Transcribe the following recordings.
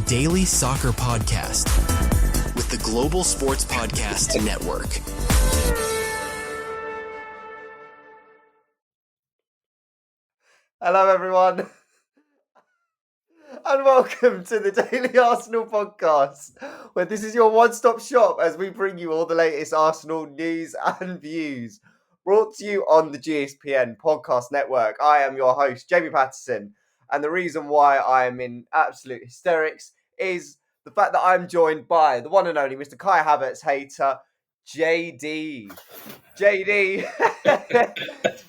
daily soccer podcast with the Global Sports Podcast Network. Hello, everyone, and welcome to the Daily Arsenal Podcast, where this is your one-stop shop as we bring you all the latest Arsenal news and views, brought to you on the GSPN Podcast Network. I am your host, Jamie Patterson, and the reason why I am in absolute hysterics is the fact that I'm joined by the one and only Mr. Kai Havertz hater, JD. JD,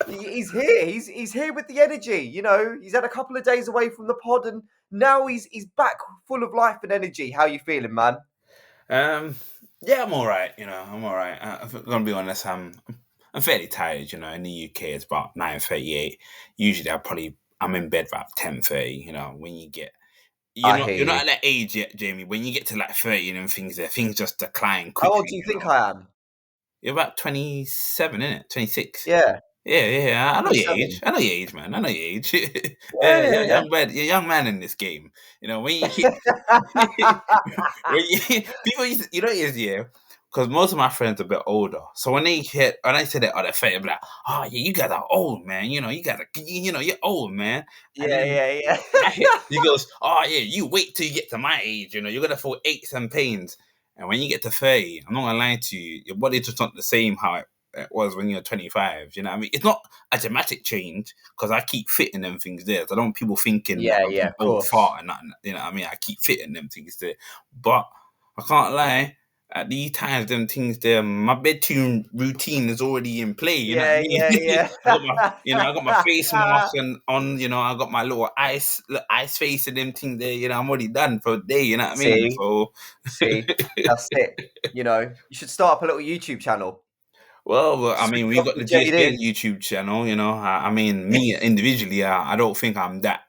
he's here. He's here with the energy. You know, he's had a couple of days away from the pod, and now he's back full of life and energy. How you feeling, man? Yeah, I'm all right. I'm all right. I'm gonna be honest. I'm fairly tired. In the UK it's about 9:38. Usually I'm in bed about 10:30. When you get you're not at that age yet, Jamie. When you get to like 30 and things just decline quickly. How old do you think I am? You're about 27, isn't it? 26. Yeah. Yeah. I know your age. I know your age, man. I know your age. You're a young man in this game. When you hit, people used to, because most of my friends are a bit older. So when they say that, they're 30, they'll be like, oh yeah, you guys are old, man. You're old, man. Yeah. He goes, oh yeah, you wait till you get to my age. You're gonna feel aches and pains. And when you get to 30, I'm not gonna lie to you, your body's just not the same how it was when you're 25. You know what I mean? It's not a dramatic change because I keep fitting them things there. So I don't want people thinking I'm old fart and nothing. You know what I mean? I keep fitting them things there. But I can't lie. At these times, them things there, my bedtime routine is already in play. You know what I mean? Yeah. I got my face mask on. I got my little ice face and them things there. I'm already done for the day. You know what I mean? See, that's it. You should start up a little YouTube channel. Well, I mean, we've got the GSPN YouTube channel. I mean, me individually, I don't think I'm that,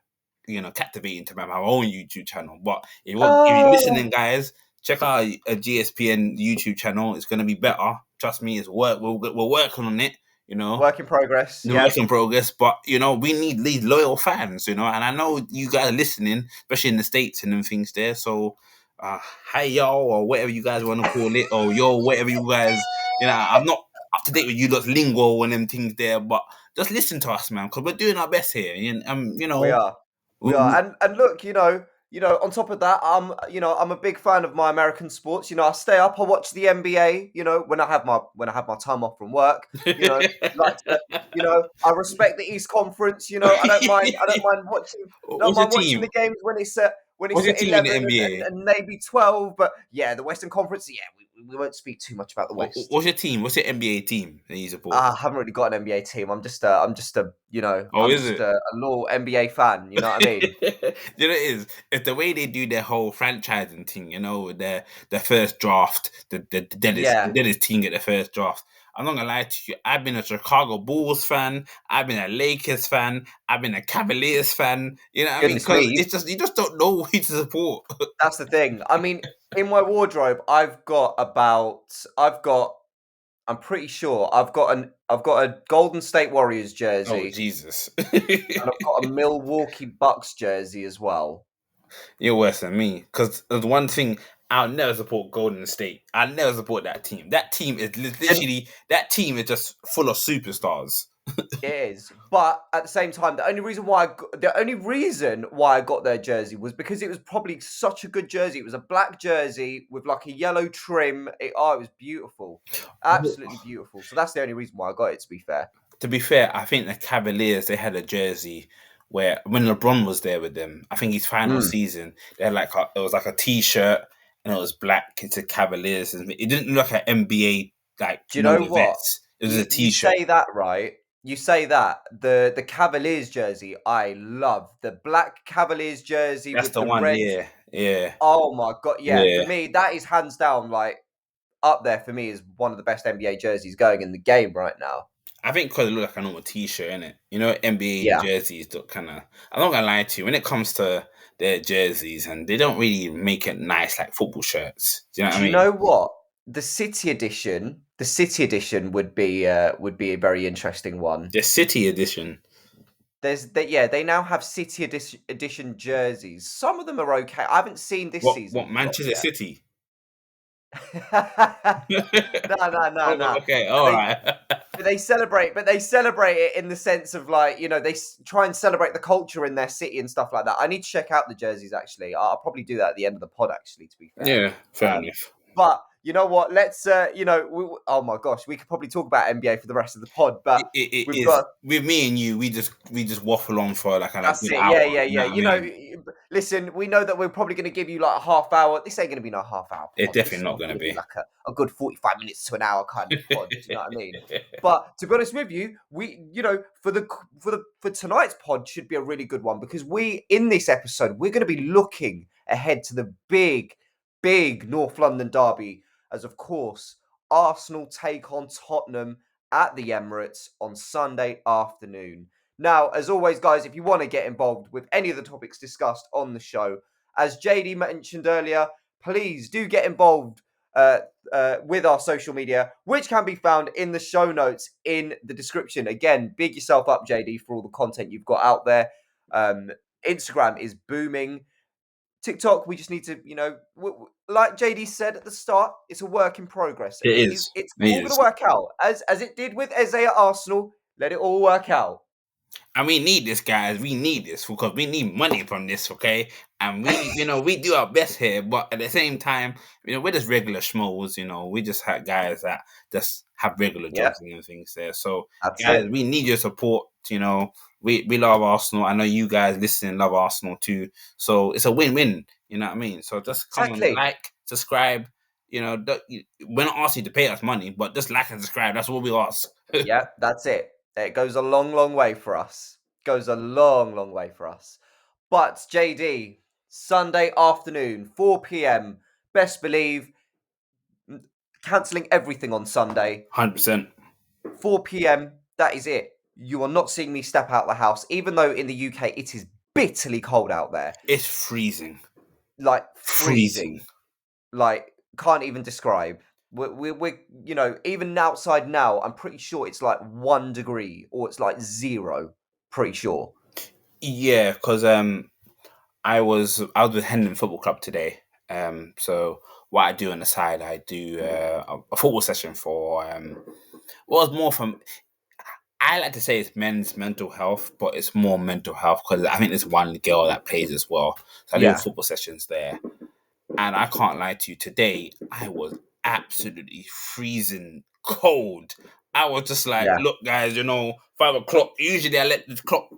captivating to have my own YouTube channel. But if you're listening, guys, check out a GSPN YouTube channel. It's going to be better. Trust me, it's work. We're working on it. Work in progress. Work in progress. But we need these loyal fans. And I know you guys are listening, especially in the States and them things there. So, hi y'all, or whatever you guys want to call it, or yo, whatever you guys. I'm not up to date with you lot's lingo and them things there, but just listen to us, man, because we're doing our best here. And we are. And look, on top of that, I'm a big fan of my American sports. I stay up, I watch the NBA. When I have my time off from work. I respect the East Conference. I don't mind watching the games when it's at 11 and maybe 12. But yeah, the Western Conference. Yeah, we won't speak too much about the West. What's your team? What's your NBA team that you support? I haven't really got an NBA team. I'm just a loyal NBA fan. You know what I mean? It is. It's the way they do their whole franchising thing. Their first draft, the deadest team get the first draft. I'm not gonna lie to you. I've been a Chicago Bulls fan. I've been a Lakers fan. I've been a Cavaliers fan. You know what I mean? Because it's just you just don't know who to support. That's the thing. I mean, in my wardrobe, I'm pretty sure I've got a Golden State Warriors jersey. Oh Jesus! And I've got a Milwaukee Bucks jersey as well. You're worse than me, because there's one thing. I'll never support Golden State. I'll never support that team. That team is literally just full of superstars. It is, but at the same time, the only reason why I got their jersey was because it was probably such a good jersey. It was a black jersey with like a yellow trim. It was beautiful, absolutely beautiful. So that's the only reason why I got it. To be fair, I think the Cavaliers, they had a jersey where when LeBron was there with them, I think his final season, they had it was like a T-shirt and it was black. It's a Cavaliers, and it didn't look like an NBA like. Do you know what? Vets. It was a T-shirt. You say that, right? You say that the Cavaliers jersey, I love the black Cavaliers jersey. That's with the one, red. Yeah. Oh my god, yeah. For me, that is hands down up there. For me, is one of the best NBA jerseys going in the game right now. I think because it looks like a normal T-shirt, innit? NBA jerseys look kind of. I'm not gonna lie to you. When it comes to their jerseys, and they don't really make it nice like football shirts. Do you know what I mean? You know what? The City Edition would be a very interesting one. The City Edition. They now have City edition jerseys. Some of them are okay. I haven't seen this season's What drops Manchester yet. City? No. Okay, But all right. they celebrate, it in the sense of like, they try and celebrate the culture in their city and stuff like that. I need to check out the jerseys actually. I'll probably do that at the end of the pod actually, to be fair. Yeah, fair Um, enough. but you know what? Let's oh my gosh, we could probably talk about NBA for the rest of the pod, but It we've is got with me and you. We just waffle on for like a that's good it. hour. Yeah. You know what I mean? Listen, we know that we're probably going to give you like a half hour. This ain't going to be no half hour It's pod. This definitely is not probably going to going to be be. like a good 45 minutes to an hour kind of pod. Do you know what I mean? But to be honest with you, we, for tonight's pod should be a really good one because in this episode, we're going to be looking ahead to the big North London derby as, of course, Arsenal take on Tottenham at the Emirates on Sunday afternoon. Now, as always, guys, if you want to get involved with any of the topics discussed on the show, as JD mentioned earlier, please do get involved with our social media, which can be found in the show notes in the description. Again, big yourself up, JD, for all the content you've got out there. Instagram is booming. TikTok, we just need to, like JD said at the start, it's a work in progress. It is. It's It all going is. to work out as it did with Eze at Arsenal. Let it all work out. And we need this, guys. We need this because we need money from this, okay? And we do our best here, but at the same time, we're just regular schmoes. We just have guys that just have regular Yeah, jobs and things there. So, that's guys, it. we need your support. We love Arsenal. I know you guys listening love Arsenal too. So it's a win-win. You know what I mean? So just come and Exactly. like, subscribe. We're not asking you to pay us money, but just like and subscribe. That's what we ask. Yeah, that's it. It goes a long, long way for us. Goes a long, long way for us. But JD, Sunday afternoon, 4 p.m. Best believe cancelling everything on Sunday. 100%. 4 p.m. That is it. You are not seeing me step out the house, even though in the UK it is bitterly cold out there. It's freezing. Like freezing. Like can't even describe. We're even outside now, I'm pretty sure it's like 1 degree or it's like 0. Pretty sure. Yeah, because I was with Hendon Football Club today. So what I do on the side, I do a football session for it's more from. I like to say it's men's mental health, but it's more mental health because I think there's one girl that plays as well. So I do Yeah. football sessions there, and I can't lie to you. Today I was absolutely freezing cold. I was just like, Yeah. look, guys, 5 o'clock. Usually I let the clock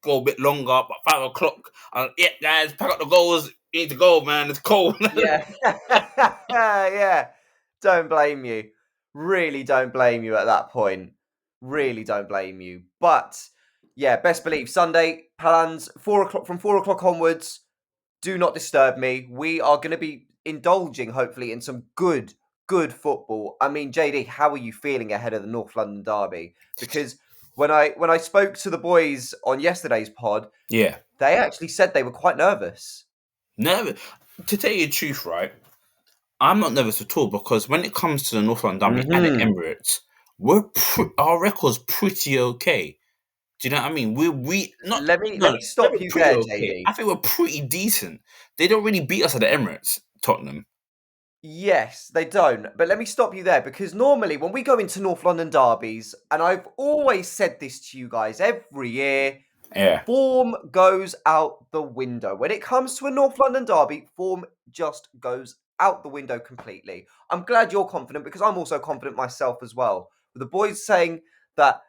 go a bit longer, but 5 o'clock. Yeah, guys, pack up the goals. You need to go, man. It's cold. Yeah. Yeah. Don't blame you. Really don't blame you at that point. Really don't blame you. But yeah, best believe Sunday plans 4 o'clock from 4 o'clock onwards. Do not disturb me. We are going to be indulging, hopefully, in some good football. I mean, JD, how are you feeling ahead of the North London derby? Because when I spoke to the boys on yesterday's pod, Yeah. they actually said they were quite nervous. Nervous. To tell you the truth, right? I'm not nervous at all because when it comes to the North London Derby and the Emirates, our record's pretty okay. Do you know what I mean? We not Let me no, stop we're you pretty there, okay. JD. I think we're pretty decent. They don't really beat us at the Emirates, Tottenham. Yes, they don't. But let me stop you there because normally when we go into North London derbies, and I've always said this to you guys every year, Yeah. form goes out the window. When it comes to a North London derby, form just goes out the window completely. I'm glad you're confident because I'm also confident myself as well. With the boys saying that,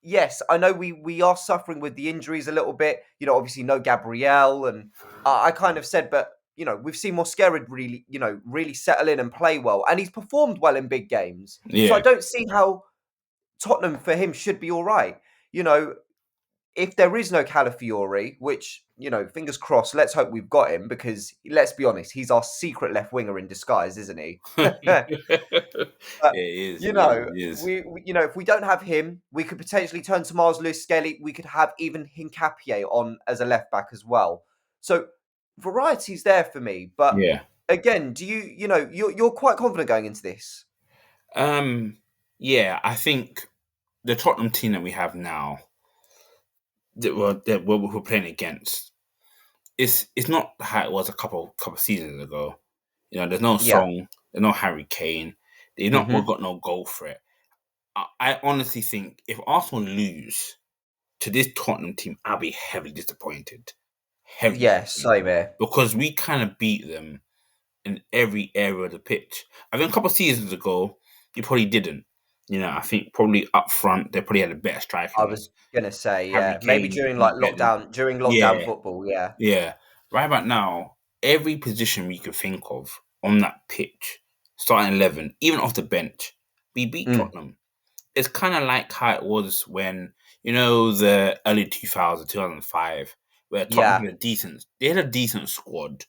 yes, I know we are suffering with the injuries a little bit. Obviously no Gabriel, and I kind of said, but we've seen Mosquera really settle in and play well, and he's performed well in big games. So I Yeah. don't see how Tottenham for him should be all right. If there is no Calafiori, which, fingers crossed, let's hope we've got him because let's be honest, he's our secret left winger in disguise, isn't he? But, It is. It is. if we don't have him, we could potentially turn to Mars Lewis Skelly. We could have even Hincapié on as a left back as well. So variety's there for me. But Yeah. again, do you're quite confident going into this? Yeah, I think the Tottenham team that we have now, what we're playing against, it's not how it was a couple seasons ago. You know, there's no Yeah. Song, there's no Harry Kane. We've got no goal threat. I honestly think if Arsenal lose to this Tottenham team, I'll be heavily disappointed. Heavily Yeah, same disappointed. here. Because we kind of beat them in every area of the pitch. I think a couple of seasons ago, you probably didn't. You know, I think probably up front, they probably had a better striker I than was us. gonna say, Harry yeah, maybe Kane, during like not better than. lockdown Yeah, football, yeah. yeah. Right about now, every position we can think of on that pitch, starting 11, even off the bench, we beat Mm, Tottenham. It's kind of like how it was when, the early 2000s, 2005, where Tottenham yeah, had a decent squad,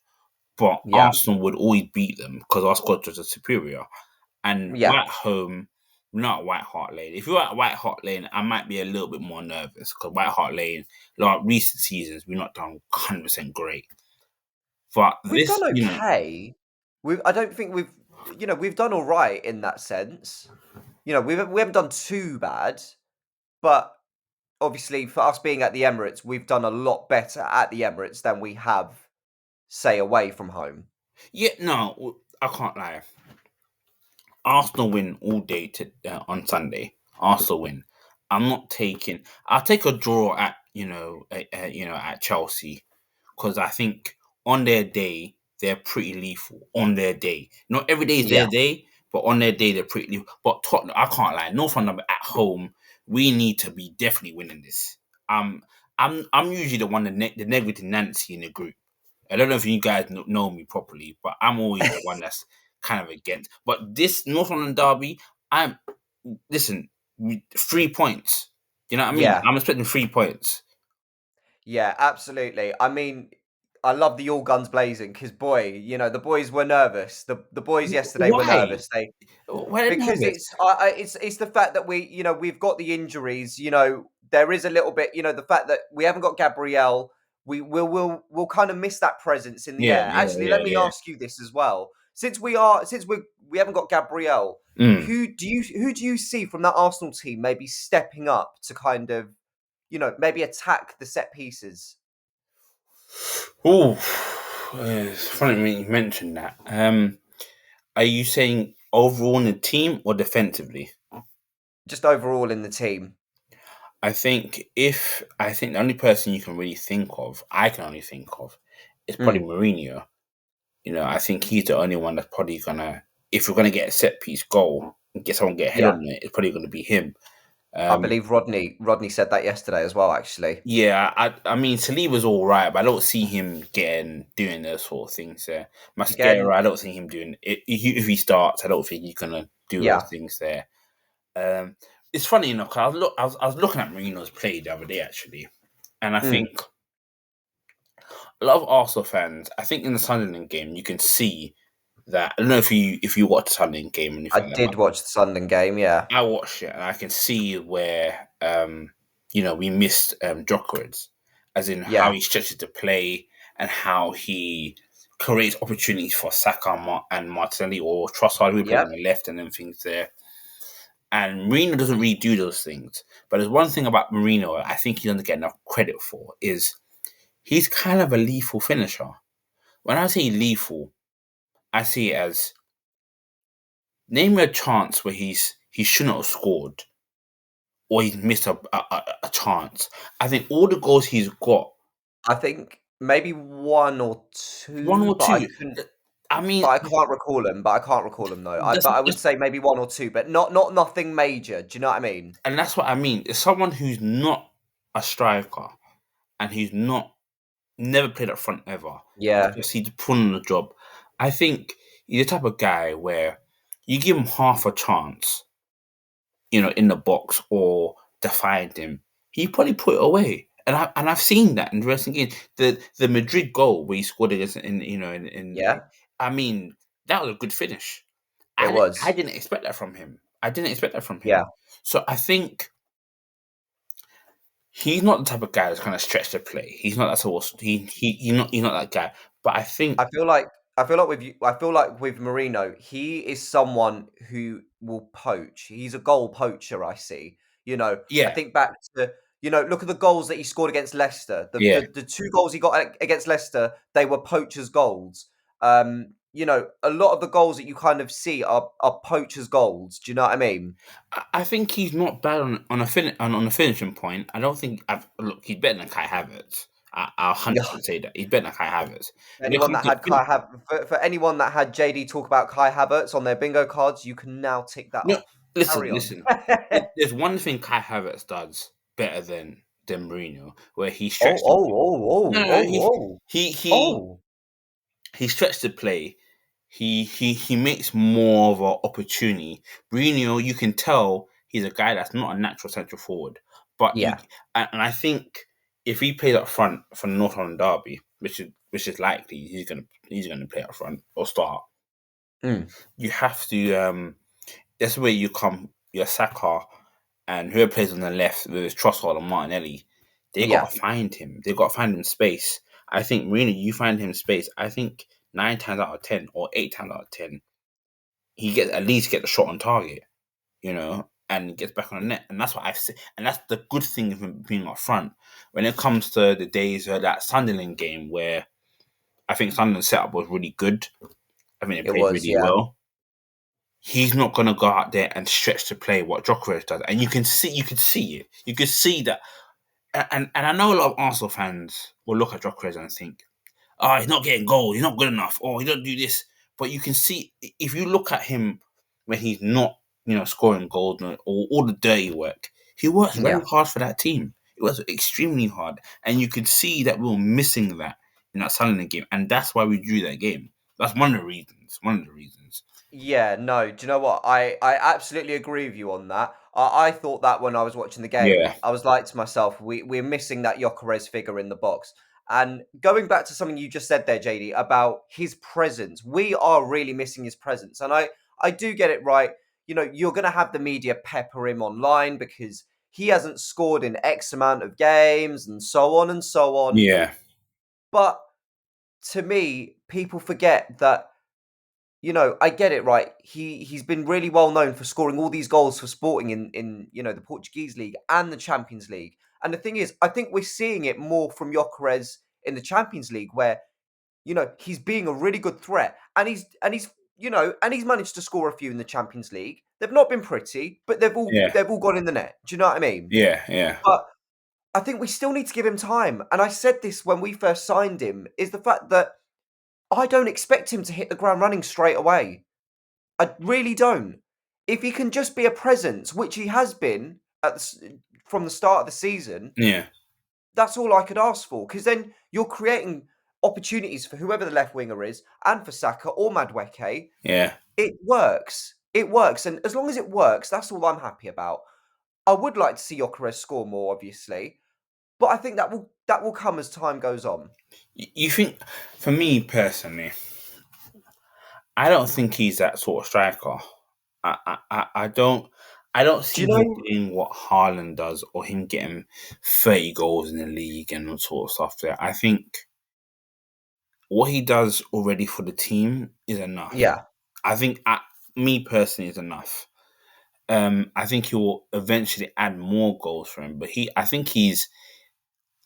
but yeah, Arsenal would always beat them because our squad was superior. And we're yeah. at home, we're not at White Hart Lane. If you're at White Hart Lane, I might be a little bit more nervous because White Hart Lane, like recent seasons, we've not done 100% great. But We've this, done okay. I don't think we've done all right in that sense. We haven't done too bad, but obviously for us being at the Emirates, we've done a lot better at the Emirates than we have, say, away from home. yeah, no, I can't lie. Arsenal win all day on Sunday. Arsenal win. I'm not taking. I'll take a draw at at Chelsea because I think on their day they're pretty lethal. On their day, not every day is Yeah, their day, but on their day they're pretty lethal. But Tottenham, I can't lie. North London at home, we need to be definitely winning this. I'm usually the one the negative Nancy in the group. I don't know if you guys know me properly, but I'm always the one that's kind of against. But this North London derby, I'm listen, 3 points. You know what I mean? yeah. I'm expecting 3 points. Yeah, absolutely. I mean, I love the all guns blazing because boy, the boys were nervous. The boys yesterday were Why? nervous. They Why didn't have Because it? it's the fact that we've got the injuries. There is a little bit. The fact that we haven't got Gabriel. We'll kind of miss that presence in the Yeah, air. yeah, Actually, yeah, let me yeah. ask you this as well. Since we haven't got Gabriel, Mm. who do you see from that Arsenal team maybe stepping up to kind of maybe attack the set pieces? Oh, it's funny when you mentioned that. Are you saying overall in the team or defensively? Just overall in the team. I think the only person you can really think of, I can only think of, is probably Mm, Mourinho. I think he's the only one that's probably gonna, if we're gonna get a set piece goal and get someone get ahead yeah. on it, it's probably gonna be him. I Um, believe Rodney said that yesterday as well, actually. yeah, I mean Saliba's all right, but I don't see him doing those sort of things there. Mascara, Again, I don't see him doing it. If he starts, I don't think he's gonna do those yeah. things there. Um, it's funny enough 'cause I was looking at Marino's play the other day actually, and I Mm. think a lot of Arsenal fans, I think in the Sunderland game, you can see that. I don't know if you watch the Sunderland game or I anything like that. did watch the Sunderland game, yeah. I watched it and I can see where we missed Djokovic, as in how Yeah. he stretches the play and how he creates opportunities for Saka and Martinelli or Trossard who plays Yep. on the left and then things there. And Marino doesn't really do those things. But there's one thing about Marino I think he doesn't get enough credit for is he's kind of a lethal finisher. When I say lethal, I see it as name me a chance where he shouldn't have scored or he's missed a chance. I think all the goals he's got, I think maybe one or one two, or two. I mean, but I can't recall them. But I can't recall them though. that's, But I would that's say maybe one or two, but not nothing major. Do you know what I mean? and that's what I mean. It's someone who's not a striker and who's not never played up front ever. He's Yeah. just he's pulling the job. I think he's the type of guy where you give him half a chance, in the box or defied him, he probably put it away. I've seen that in the recent games. The Madrid goal where he scored against Yeah. I mean, that was a good finish. It I was. didn't expect that from him. I didn't expect that from Yeah. him. So I think he's not the type of guy that's gonna stretch the play. He's not that sort of he's not that guy. But I think I feel like I feel like with Marino, he is someone who will poach. He's a goal poacher, I see. I yeah. think back to look at the goals that he scored against Leicester. Yeah. The 2 goals he got against Leicester, they were poachers' goals. A lot of the goals that you kind of see are poachers' goals. Do you know what I mean? I think he's not bad on a finishing point. I don't think look, he's better than Kai Havertz. I'll 100% say that he's better than Kai Havertz. When it Anyone comes that to had for anyone that had JD talk about Kai Havertz on their bingo cards, you can now tick that no, off. listen, Carry on. listen. There's one thing Kai Havertz does better than Mourinho, where he Oh, stretched. oh, oh, No, oh, no, oh, oh, he oh. he stretched the play. He makes more of an opportunity. Mourinho, you can tell he's a guy that's not a natural central forward, but Yeah. and I think if he plays up front for the North London derby, which is likely, he's gonna play up front or start. Mm. You have to. That's where you come. Your Saka and whoever plays on the left with his Trossard and Martinelli, they Yeah. gotta find him. They gotta find him space. I think really you find him space. I think 9 times out of 10 or 8 times out of 10, he gets at least get the shot on target, and gets back on the net. And that's what I've seen. And that's the good thing of him being up front. When it comes to the days of that Sunderland game where I think Sunderland's setup was really good. I mean, they It played was, really yeah. well. He's not gonna go out there and stretch to play what Djokovic does, and you can see it. You can see that, and I know a lot of Arsenal fans will look at Djokovic and think, "Oh, he's not getting goals. He's not good enough. Oh, he don't do this." But you can see if you look at him when he's not, scoring goals or all the dirty work, he works very Yeah. hard for that team. It was extremely hard, and you could see that we were missing that in that Sunderland game, and that's why we drew that game. That's one of the reasons. One of the reasons. Yeah, no. Do you know what? I absolutely agree with you on that. I thought that when I was watching the game, Yeah. I was like to myself, we're missing that Gyökeres figure in the box. And going back to something you just said there, JD, about his presence, we are really missing his presence. And I do get it right. You're going to have the media pepper him online because he hasn't scored in X amount of games and so on and so on. Yeah. But to me, people forget that I get it right. He's been really well known for scoring all these goals for Sporting in the Portuguese league and the Champions League. And the thing is, I think we're seeing it more from Gyökeres in the Champions League, where he's being a really good threat, and he's managed to score a few in the Champions League. They've not been pretty, but they've all Yeah. they've all gone in the net. Do you know what I mean? Yeah. Yeah. But I think we still need to give him time. And I said this when we first signed him: is the fact that I don't expect him to hit the ground running straight away. I really don't. If he can just be a presence, which he has been from the start of the season, Yeah. that's all I could ask for. Because then you're creating opportunities for whoever the left winger is, and for Saka or Madueke. Yeah. It works. It works, and as long as it works, that's all I'm happy about. I would like to see Gyökeres score more, obviously, but I think that will come as time goes on. You think, for me personally, I don't think he's that sort of striker. I don't Do see you him know? doing what Haaland does or him getting 30 goals in the league and all sort of stuff there. I think what he does already for the team is enough. Yeah, I think me personally is enough. I think he will eventually add more goals for him, but I think he's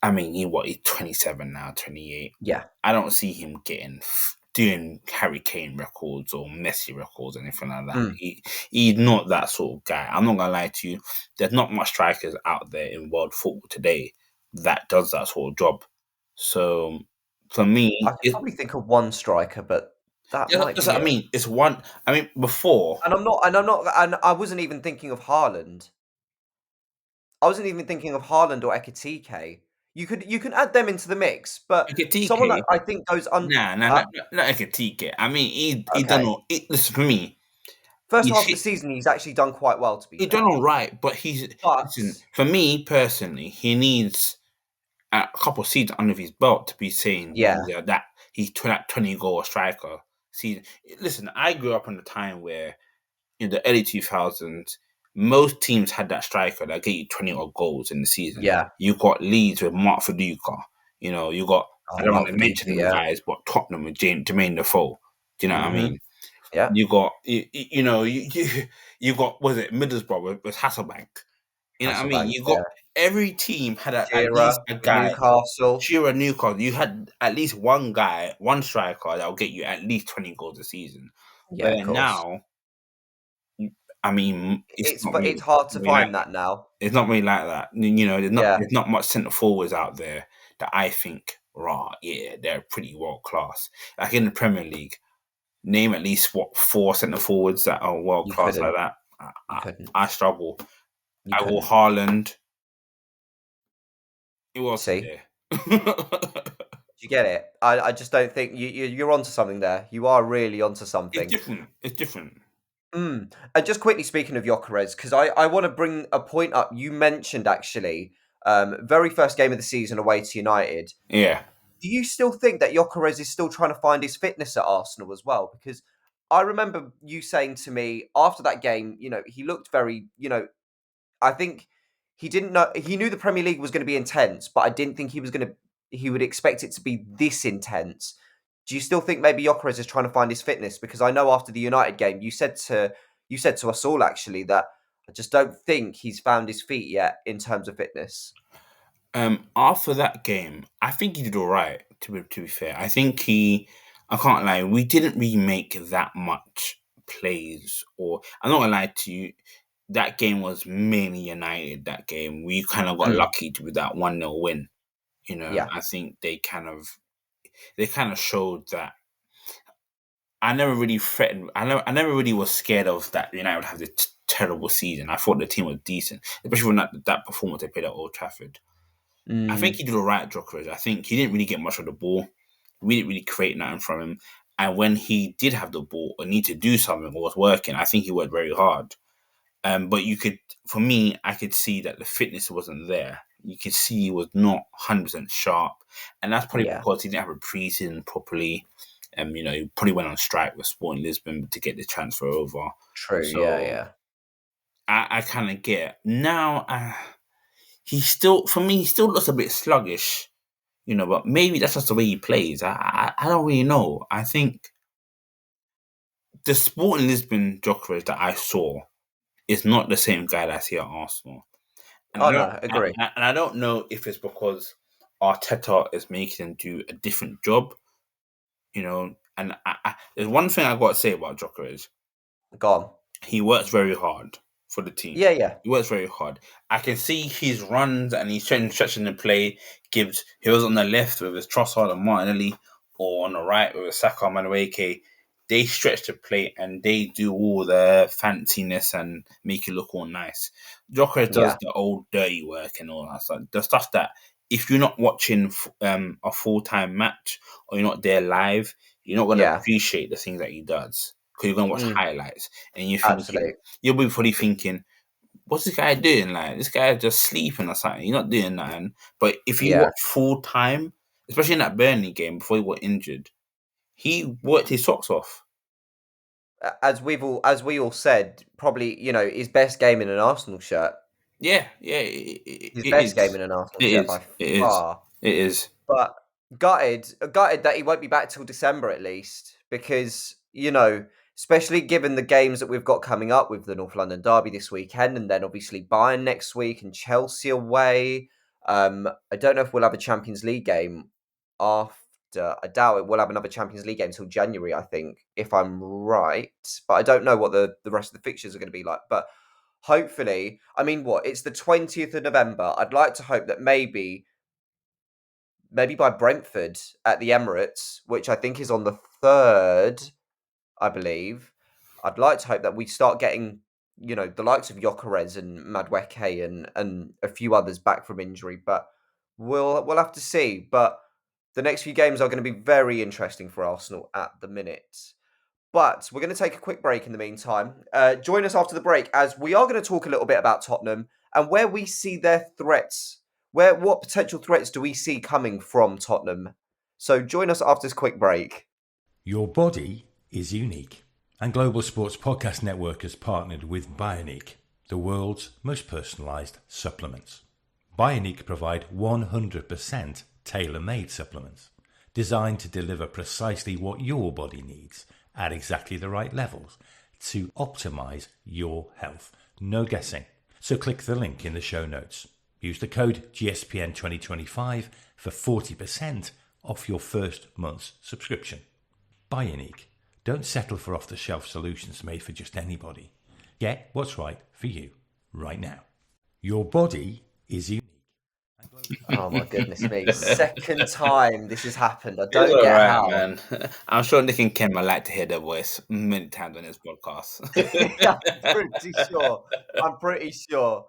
27 now, 28. yeah. I don't see him doing Harry Kane records or Messi records, anything like that. Mm. He's not that sort of guy. I'm not gonna lie to you. There's not much strikers out there in world football today that does that sort of job. So for I me, could probably think of one striker, but that might that's be what I it. mean. It's one. I mean, before And I wasn't even thinking of Haaland. I wasn't even thinking of Haaland or Ekitike. You can add them into the mix, but someone that Ekitike, I think goes nah, not Ekitike. I mean, he done okay. all. Listen, for me, First he's half of the season, he's actually done quite well, to be He done fair. all right, but But listen. For me personally, he needs a couple of seasons under his belt to be saying yeah, he's that 20-goal striker season. Listen, I grew up in a time where in the early 2000s, most teams had that striker that get you 20 odd goals in the season. yeah. You got Leeds with Mark Viduka. You got, I Oh, don't want Mark to Viduka, mention them yeah. guys, but Tottenham with Jermaine Defoe. Do you know what I Mm-hmm. mean? Yeah. You got you got, was it Middlesbrough with Hasselbank? You know what I mean? Hasselbank, You got yeah. every team had at least Shearer, a guy. Newcastle. Shearer, Newcastle. You had at least one guy, one striker that will get you at least 20 goals a season. Yeah, of Where course. now, I mean, It's hard to really like find that now. it's not really like that. Yeah, There's not much centre forwards out there that I think, raw, yeah, they're pretty world class. Like in the Premier League, name at least 4 centre forwards that are world you class like couldn't. that. You couldn't. I struggle. You I go couldn't. Haaland. It wasn't See? there. Do you get it? I just don't think you're onto something there. You are really onto It's something. different. It's different. And just quickly speaking of Gyökeres, because I want to bring a point up. You mentioned actually, very first game of the season away to United. Yeah. Do you still think that Gyökeres is still trying to find his fitness at Arsenal as well? Because I remember you saying to me after that game, he looked very, I think he didn't know he knew the Premier League was going to be intense, but I didn't think he would expect it to be this intense. Do you still think maybe Gyökeres is trying to find his fitness? Because I know after the United game, you said to us all actually that I just don't think he's found his feet yet in terms of fitness. After that game, I think he did all right. To be fair, I think I can't lie. We didn't really make that much plays, or I'm not gonna lie to you. That game was mainly United. That game, we kind of got lucky with that 1-0 win. Yeah. I think they kind of showed that. I never really threatened. I never really was scared of that United would have this terrible season. I thought the team was decent, especially when that performance they played at Old Trafford. I think he did all right, Gyökeres. I think he didn't really get much of the ball. We didn't really create nothing from him. And when he did have the ball or need to do something or was working, I think he worked very hard. But for me, I could see that the fitness wasn't there. You could see he was not 100% sharp. And that's probably Yeah. because he didn't have a pre-season properly. He probably went on strike with Sporting Lisbon to get the transfer over. True. So Yeah. I kind of get now. He still looks a bit sluggish, but maybe that's just the way he plays. I don't really know. I think the Sporting Lisbon Gyökeres that I saw is not the same guy that I see at Arsenal. And Oh no, agree. I don't know if it's because Arteta is making him do a different job, And there's one thing I got to say about Gyökeres. Go on. He works very hard for the team. Yeah. He works very hard. I can see his runs and he's stretching the play. He was on the left with his Trossard and Martinelli, or on the right with his Saka and Madueke. They stretch the play and they do all the fanciness and make it look all nice. Gyökeres does the old dirty work and all that stuff. The stuff that if you're not watching a full-time match or you're not there live, you're not going to appreciate the things that he does. Because you're going to watch highlights and you'll be probably thinking, what's this guy doing? Like, this guy is just sleeping or something. You're not doing nothing. But if you watch full time, especially in that Burnley game before he got injured, he worked his socks off. As we all said, probably his best game in an Arsenal shirt. Yeah, his best game in an Arsenal shirt by far. It is. But gutted that he won't be back till December at least, because especially given the games that we've got coming up with the North London derby this weekend, and then obviously Bayern next week and Chelsea away. I don't know if we'll have a Champions League game after. I doubt it. We'll have another Champions League game until January, I think, if I'm right. But I don't know what the rest of the fixtures are going to be like. But hopefully, it's the 20th of November. I'd like to hope that maybe by Brentford at the Emirates, which I think is on the 3rd, I believe. I'd like to hope that we start getting, the likes of Gyökeres and Madueke and a few others back from injury. But we'll have to see. But the next few games are going to be very interesting for Arsenal at the minute. But we're going to take a quick break in the meantime. Join us after the break as we are going to talk a little bit about Tottenham and where we see their threats. What potential threats do we see coming from Tottenham? So join us after this quick break. Your body is unique. And Global Sports Podcast Network has partnered with Bionic, the world's most personalised supplements. Bionic provide 100% tailor-made supplements designed to deliver precisely what your body needs at exactly the right levels to optimise your health. No guessing. So click the link in the show notes. Use the code GSPN 2025 for 40% off your first month's subscription. Bionic. Don't settle for off-the-shelf solutions made for just anybody. Get what's right for you right now. Your body is unique. Oh my goodness me. Second time this has happened. I It's don't all get right, how. man. I'm sure Nick and Ken would like to hear their voice many times on this podcast. I'm pretty sure.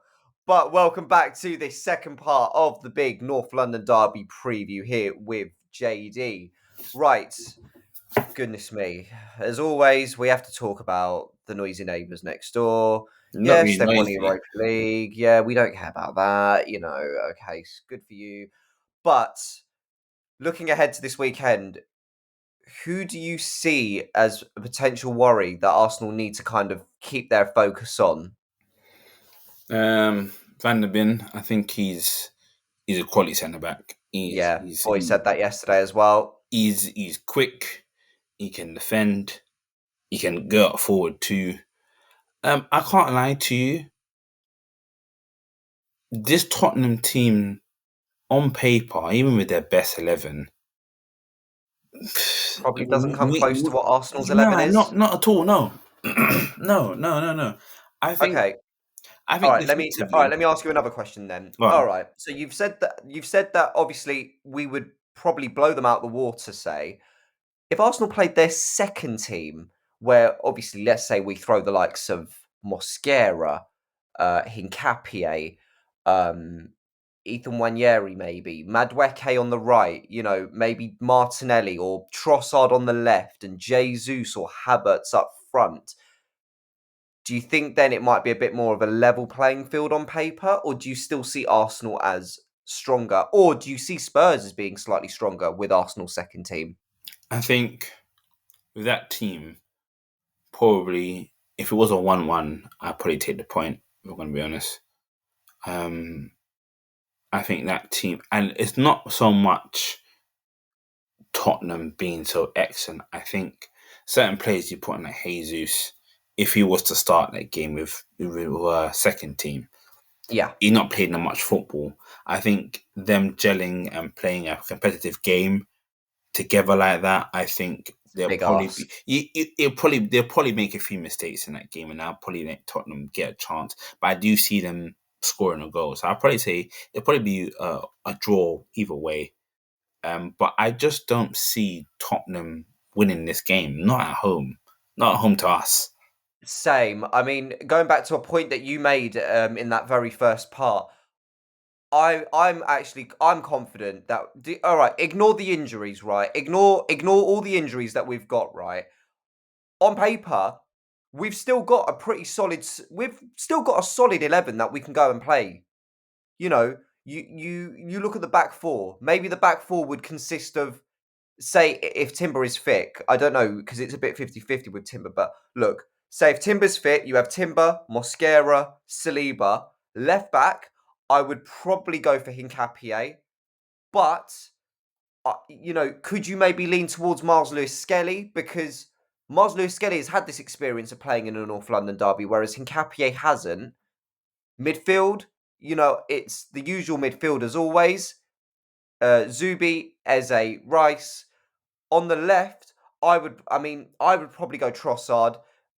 But welcome back to this second part of the big North London Derby preview here with JD. Right. Goodness me. As always, we have to talk about the noisy neighbours next door. Not Yes, really they've won the noisy. Europa League. Yeah, we don't care about that. Okay, good for you. But looking ahead to this weekend, who do you see as a potential worry that Arsenal need to kind of keep their focus on? Van I think he's a quality centre back. Boy said that yesterday as well. He's quick. He can defend. He can go up forward too. I can't lie to you. This Tottenham team, on paper, even with their best 11, Probably doesn't come close to what Arsenal's 11 is. Not at all. No, no. I think. Okay. I think. All right. Let me ask you another question then. All right. So you've said that obviously we would probably blow them out the water. Say, if Arsenal played their second team, where obviously let's say we throw the likes of Mosquera, Hincapié, Ethan Wanyeri, maybe Madueke on the right, maybe Martinelli or Trossard on the left, and Jesus or Havertz up front. Do you think then it might be a bit more of a level playing field on paper, or do you still see Arsenal as stronger, or do you see Spurs as being slightly stronger with Arsenal's second team? I think with that team, probably if it was a 1-1, I'd probably take the point. If I'm going to be honest. I think that team, and it's not so much Tottenham being so excellent. I think certain players you put in like Jesus, if he was to start that game with a second team, he's not playing that much football. I think them gelling and playing a competitive game together like that, I think they'll probably make a few mistakes in that game, and I'll probably let Tottenham get a chance. But I do see them scoring a goal, so I'll probably say it'll probably be a draw either way. But I just don't see Tottenham winning this game. Not at home to us. Same. I mean, going back to a point that you made in that very first part, I'm confident that. All right, ignore the injuries, right? Ignore all the injuries that we've got, right? On paper, we've still got a solid 11 that we can go and play. You look at the back four. Maybe the back four would consist of, say, if Timber is fit. I don't know, because it's a bit 50-50 with Timber. But look, say if Timber's fit, you have Timber, Mosquera, Saliba. Left back, I would probably go for Hincapié. But, could you maybe lean towards Miles Lewis-Skelly? Because Miles Lewis-Skelly has had this experience of playing in a North London derby, whereas Hincapié hasn't. Midfield, it's the usual midfield as always. Zubi, Eze, Rice. On the left, I would probably go Trossard.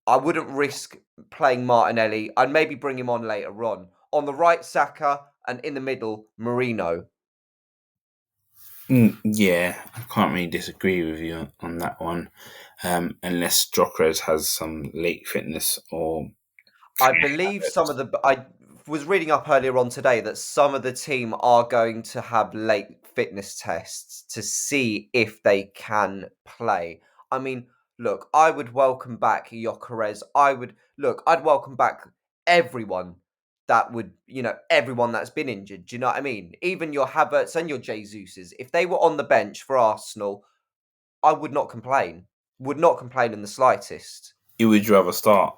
I wouldn't risk playing Martinelli. I'd maybe bring him on later on. On the right, Saka, and in the middle, Marino. Yeah, I can't really disagree with you on that one, unless Gyökeres has some late fitness or. I believe I was reading up earlier on today that some of the team are going to have late fitness tests to see if they can play. I mean, look, I would welcome back Gyökeres. I'd welcome back everyone everyone that's been injured. Do you know what I mean? Even your Havertz and your Jesuses. If they were on the bench for Arsenal, I would not complain. Would not complain in the slightest. You would rather start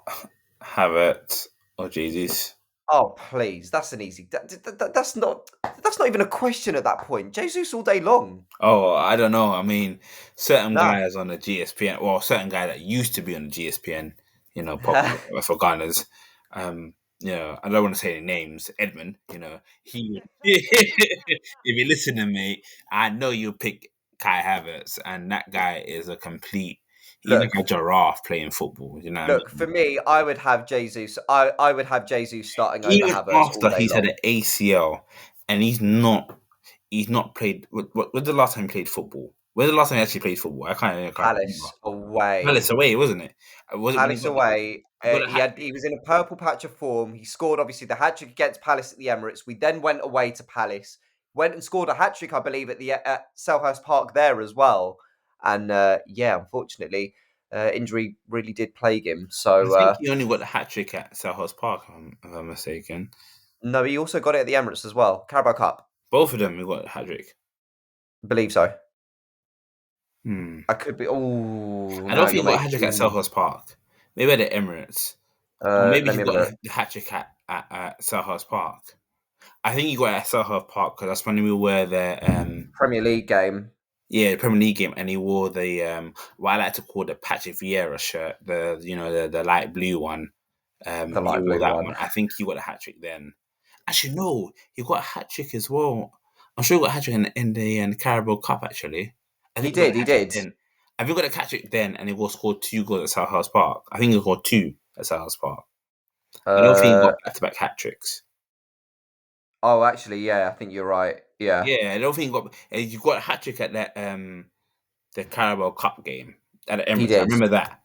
Havertz or Jesus? Oh please, that's an easy. That's not even a question at that point. Jesus all day long. Oh, I don't know. I mean, certain guys on the GSPN, or certain guy that used to be on the GSPN, popular for Gunners, I don't want to say any names. Edmund, he. If you're listening, mate, I know you pick Kai Havertz, and that guy is a complete. He's like a Look, giraffe playing football. You know what I look. mean? For me, I would have Jesus. I would have Jesus starting over Even Havertz all after day he's had long. an ACL, and he's not played. When's the last time he played football? When's the last time he actually played football? I can't remember. Palace away. Palace away, wasn't it? Was it when Palace away. he got a hat trick? He was in a purple patch of form. He scored obviously the hat trick against Palace at the Emirates. We then went away to Palace, went and scored a hat trick, I believe, at Selhurst Park there as well. And unfortunately, injury really did plague him. I So think he only got the hat trick at Selhurst Park, if I'm mistaken. no, he also got it at the Emirates as well. Carabao Cup, Both of them he got a hat trick. believe so. Hmm. I could be. Oh, I now don't think you're he got a hat trick making. at Selhurst Park. Maybe at the Emirates. Or maybe Let he me have a got look. the hat trick at Selhurst Park. I think he got it at Selhurst Park because that's when we were there. Premier League game, The Premier League game, and he wore the what I like to call the Patrick Vieira shirt, the light blue one. the He light wore blue that one. one. I think he got a hat trick then. Actually, no, he got a hat trick as well. I'm sure he got a hat trick in the Carabao Cup. Actually, I He think he got did. a He hat trick did. then. I think he got a hat trick then, and he scored 2 goals at Selhurst Park. I think he scored 2 at Selhurst Park. I don't think he Uh, got back-to-back hat tricks. oh, actually, yeah, I think you're right. Yeah, Yeah, I don't think he got a hat trick at that the Carabao Cup game at the he Emirates. I did. remember that.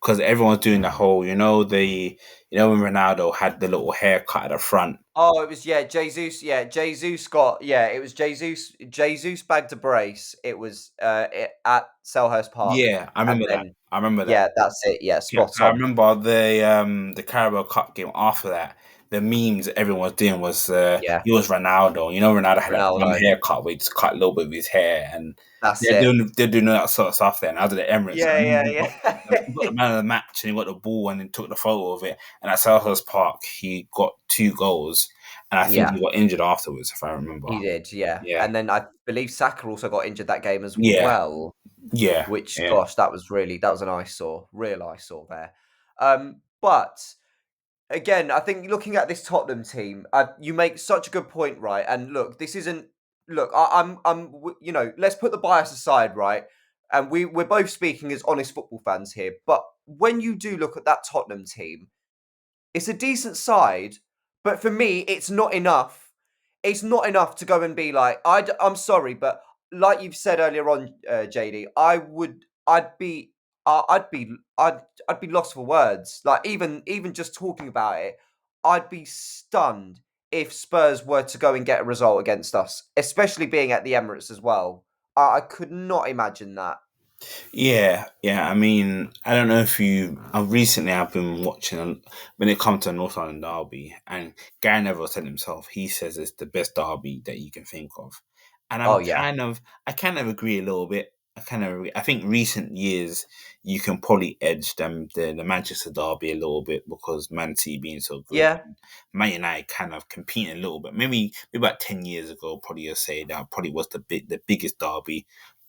Because everyone's doing the whole, when Ronaldo had the little haircut at the front. Oh, it was Jesus. Yeah, Jesus got it was Jesus. Jesus bagged a brace. It was at Selhurst Park, Yeah, I and remember that. then I remember that. that's it. Yeah, Yeah, spot I on. remember the Carabao Cup game after that. The memes everyone was doing was Yeah, he was Ronaldo. Ronaldo had that dumb Ronaldo. haircut where he just cut a little bit of his hair, and That's they're it. doing that sort of stuff. Then out of the Emirates, I Yeah, remember yeah, he got the yeah. man of the match, and he got the ball and then took the photo of it. And at Selhurst Park, he got 2 goals, and I think Yeah, he got injured afterwards, if I remember. he did. Yeah, Yeah, and then I believe Saka also got injured that game as yeah, well. yeah, Which, yeah. gosh, that was an eyesore, real eyesore there. But again, I think looking at this Tottenham team, you make such a good point, right? And look, this isn't. Look, let's put the bias aside, right? And we're both speaking as honest football fans here. But when you do look at that Tottenham team, it's a decent side, but for me, it's not enough. It's not enough to go and be like, I'm sorry, but like you've said earlier on, JD, I'd be, I'd be lost for words. Like even just talking about it, I'd be stunned if Spurs were to go and get a result against us, especially being at the Emirates as well. I could not imagine that. Yeah, yeah. I mean, I don't know if you. Recently, I've been watching when it comes to North London derby, and Gary Neville said himself. He says it's the best derby that you can think of, and Oh yeah, I kind of agree a little bit. I think recent years you can probably edge the Manchester derby a little bit because Man City being so good, yeah, and Man United kind of competing a little bit. Maybe about 10 years ago, probably you'll say that probably was the biggest derby,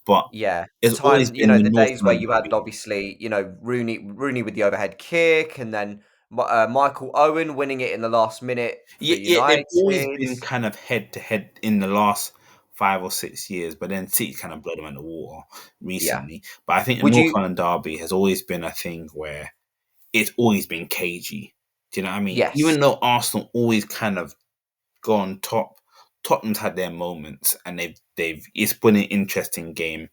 but yeah. The it's always time, been the the North days where London you had derby. obviously, Rooney with the overhead kick, and then Michael Owen winning it in the last minute for Yeah, yeah, they've always United. been kind of head to head in the last 5 or 6 years, but then City kind of blood them in the water Yeah. recently. But I think the Would North you? London derby has always been a thing where it's always been cagey. Do you know what I mean? Yes. Even though Arsenal always kind of gone top, Tottenham's had their moments, and they've it's been an interesting game.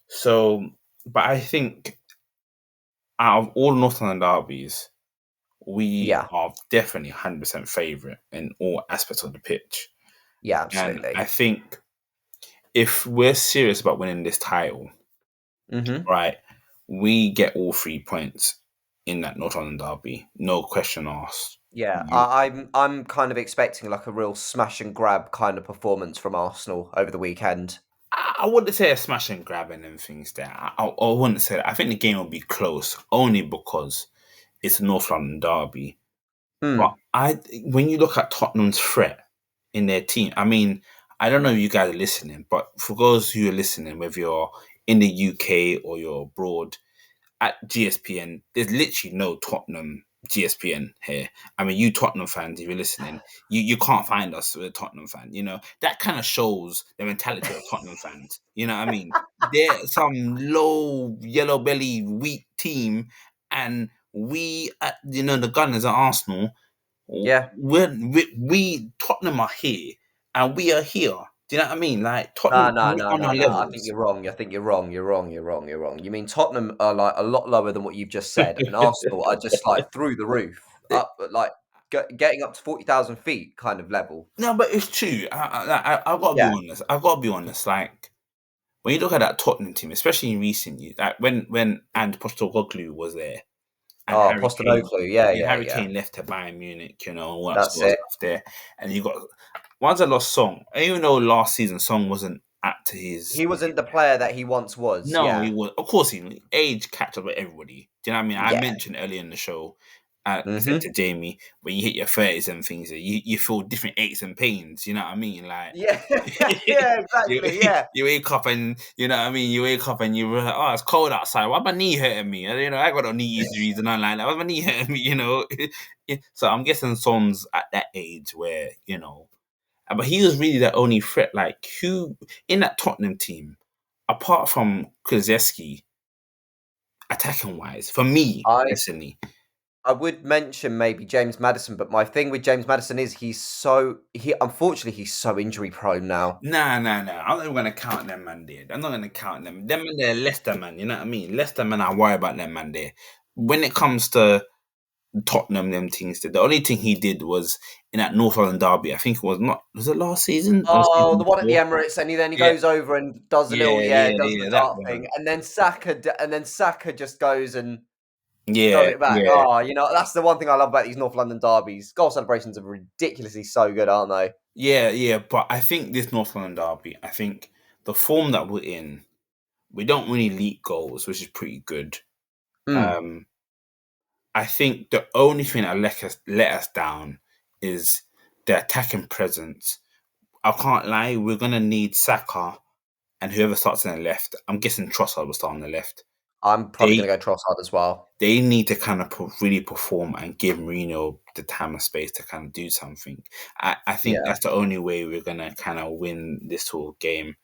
So, but I think out of all North London derbies, we Yeah. are definitely 100% favourite in all aspects of the pitch. Yeah. And I Absolutely. think if we're serious about winning this title, Hmm. right, we get all 3 points in that North London derby. No question asked. Yeah. You, I'm kind of expecting like a real smash and grab kind of performance from Arsenal over the weekend. I wouldn't say a smash and grab and them things there. I wouldn't say that. I think the game will be close only because it's a North London derby. But Hmm. when you look at Tottenham's threat in their team, I mean, I don't know if you guys are listening, but for those who are listening, whether you're in the UK or you're abroad, at GSPN, there's literally no Tottenham GSPN here. I mean, you Tottenham fans, if you're listening, you can't find us with a Tottenham fan. That kind of shows the mentality of Tottenham fans. You know what I mean? They're some low, yellow belly, weak team, and we, the Gunners at Arsenal, Yeah. we Tottenham are here, and we are here. Do you know what I mean? Like No, Tottenham no, no, on no, our no. I think levels. you're wrong. I think you're wrong. You're wrong. You're wrong. You're wrong. You're wrong. You mean Tottenham are like a lot lower than what you've just said, and Arsenal are just like through the roof, up like getting up to 40,000 feet kind of level. No, but it's true. I've got to be Yeah. honest. I've got to be honest. Like when you look at that Tottenham team, especially in recent years, like when and Postecoglou was there, and Oh, Postecoglou. Yeah, yeah, Harry yeah. Kane left to Bayern Munich, all that That's sort of it. stuff there, and you got once I lost Song, even though last season Song wasn't up to his. He wasn't the player that he once was. No, Yeah. he was. Of course, age catch up with everybody. Do you know what I mean? I Yeah. mentioned earlier in the show. I said Mhm. to Jamie, when you hit your 30s and things, you feel different aches and pains. You know what I mean? Like, Yeah. Yeah. you, Exactly. Yeah. you wake up and you know what I mean. You wake up and you're like, oh, it's cold outside. Why my knee hurting me? I got no knee injuries and nothing like that. Why my knee hurting me? Yeah, so I'm guessing Son's at that age where but he was really the only threat. Like who in that Tottenham team, apart from Kulusevski, attacking wise, for me I personally. I would mention maybe James Maddison, but my thing with James Maddison is unfortunately he's so injury prone now. Nah. I'm not even gonna count them man there. I'm not gonna count them. Them man they're Leicester man, you know what I mean? Leicester man, I worry about them man there. When it comes to Tottenham, them things, the only thing he did was in that North London derby. I think was it last season or the Oh, season the one at the before? Emirates, and he Yeah, goes over and does a little, does the that dart thing, one. and then Saka just goes and does Yeah, it back. yeah. Oh, that's the one thing I love about these North London derbies. Goal celebrations are ridiculously so good, aren't they? Yeah, but I think this North London derby, I think the form that we're in, we don't really leak goals, which is pretty good. Mm. I think the only thing that let us down is the attacking presence. I can't lie, we're gonna need Saka and whoever starts on the left. I'm guessing Trossard will start on the left. I'm probably They going to go Trossard as well. they need to kind of really perform and give Mourinho the time and space to kind of do something. I think Yeah. that's the only way we're gonna kind of win this whole game.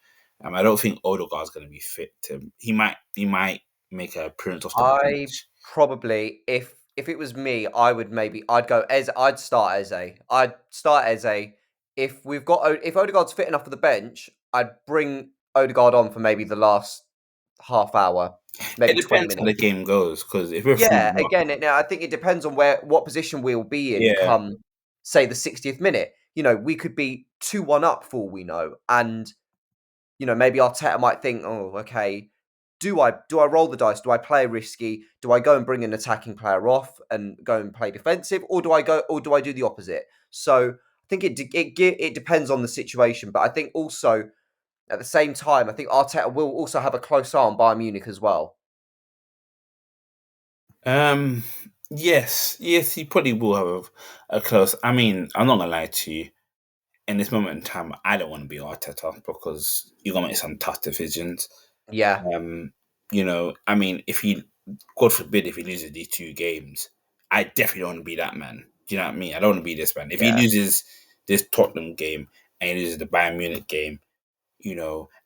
I don't think Odegaard's gonna be fit. He might make an appearance off the I bench. probably, if it was me, I'd go Eze. I'd start Eze. I'd start Eze. If Odegaard's fit enough for the bench, I'd bring Odegaard on for maybe the last half hour, maybe It 20 depends how the minutes. game goes because if we're Yeah, 3-1, again, I think it depends on what position we'll be in yeah, come, say, the 60th minute. We could be 2-1 up for all we know, and maybe Arteta might think, oh, okay, do I roll the dice? Do I play risky? Do I go and bring an attacking player off and go and play defensive, or do I do the opposite? So I think it depends on the situation, but I think also at the same time, I think Arteta will also have a close eye on Bayern Munich as well. yes, he probably will have a close. I mean, I'm not gonna lie to you. In this moment in time, I don't want to be Arteta because you're gonna make some tough decisions. Yeah, I mean, if he, God forbid, if he loses these two games, I definitely don't want to be that man. Do you know what I mean? I don't want to be this man. If he yeah, loses this Tottenham game and he loses the Bayern Munich game,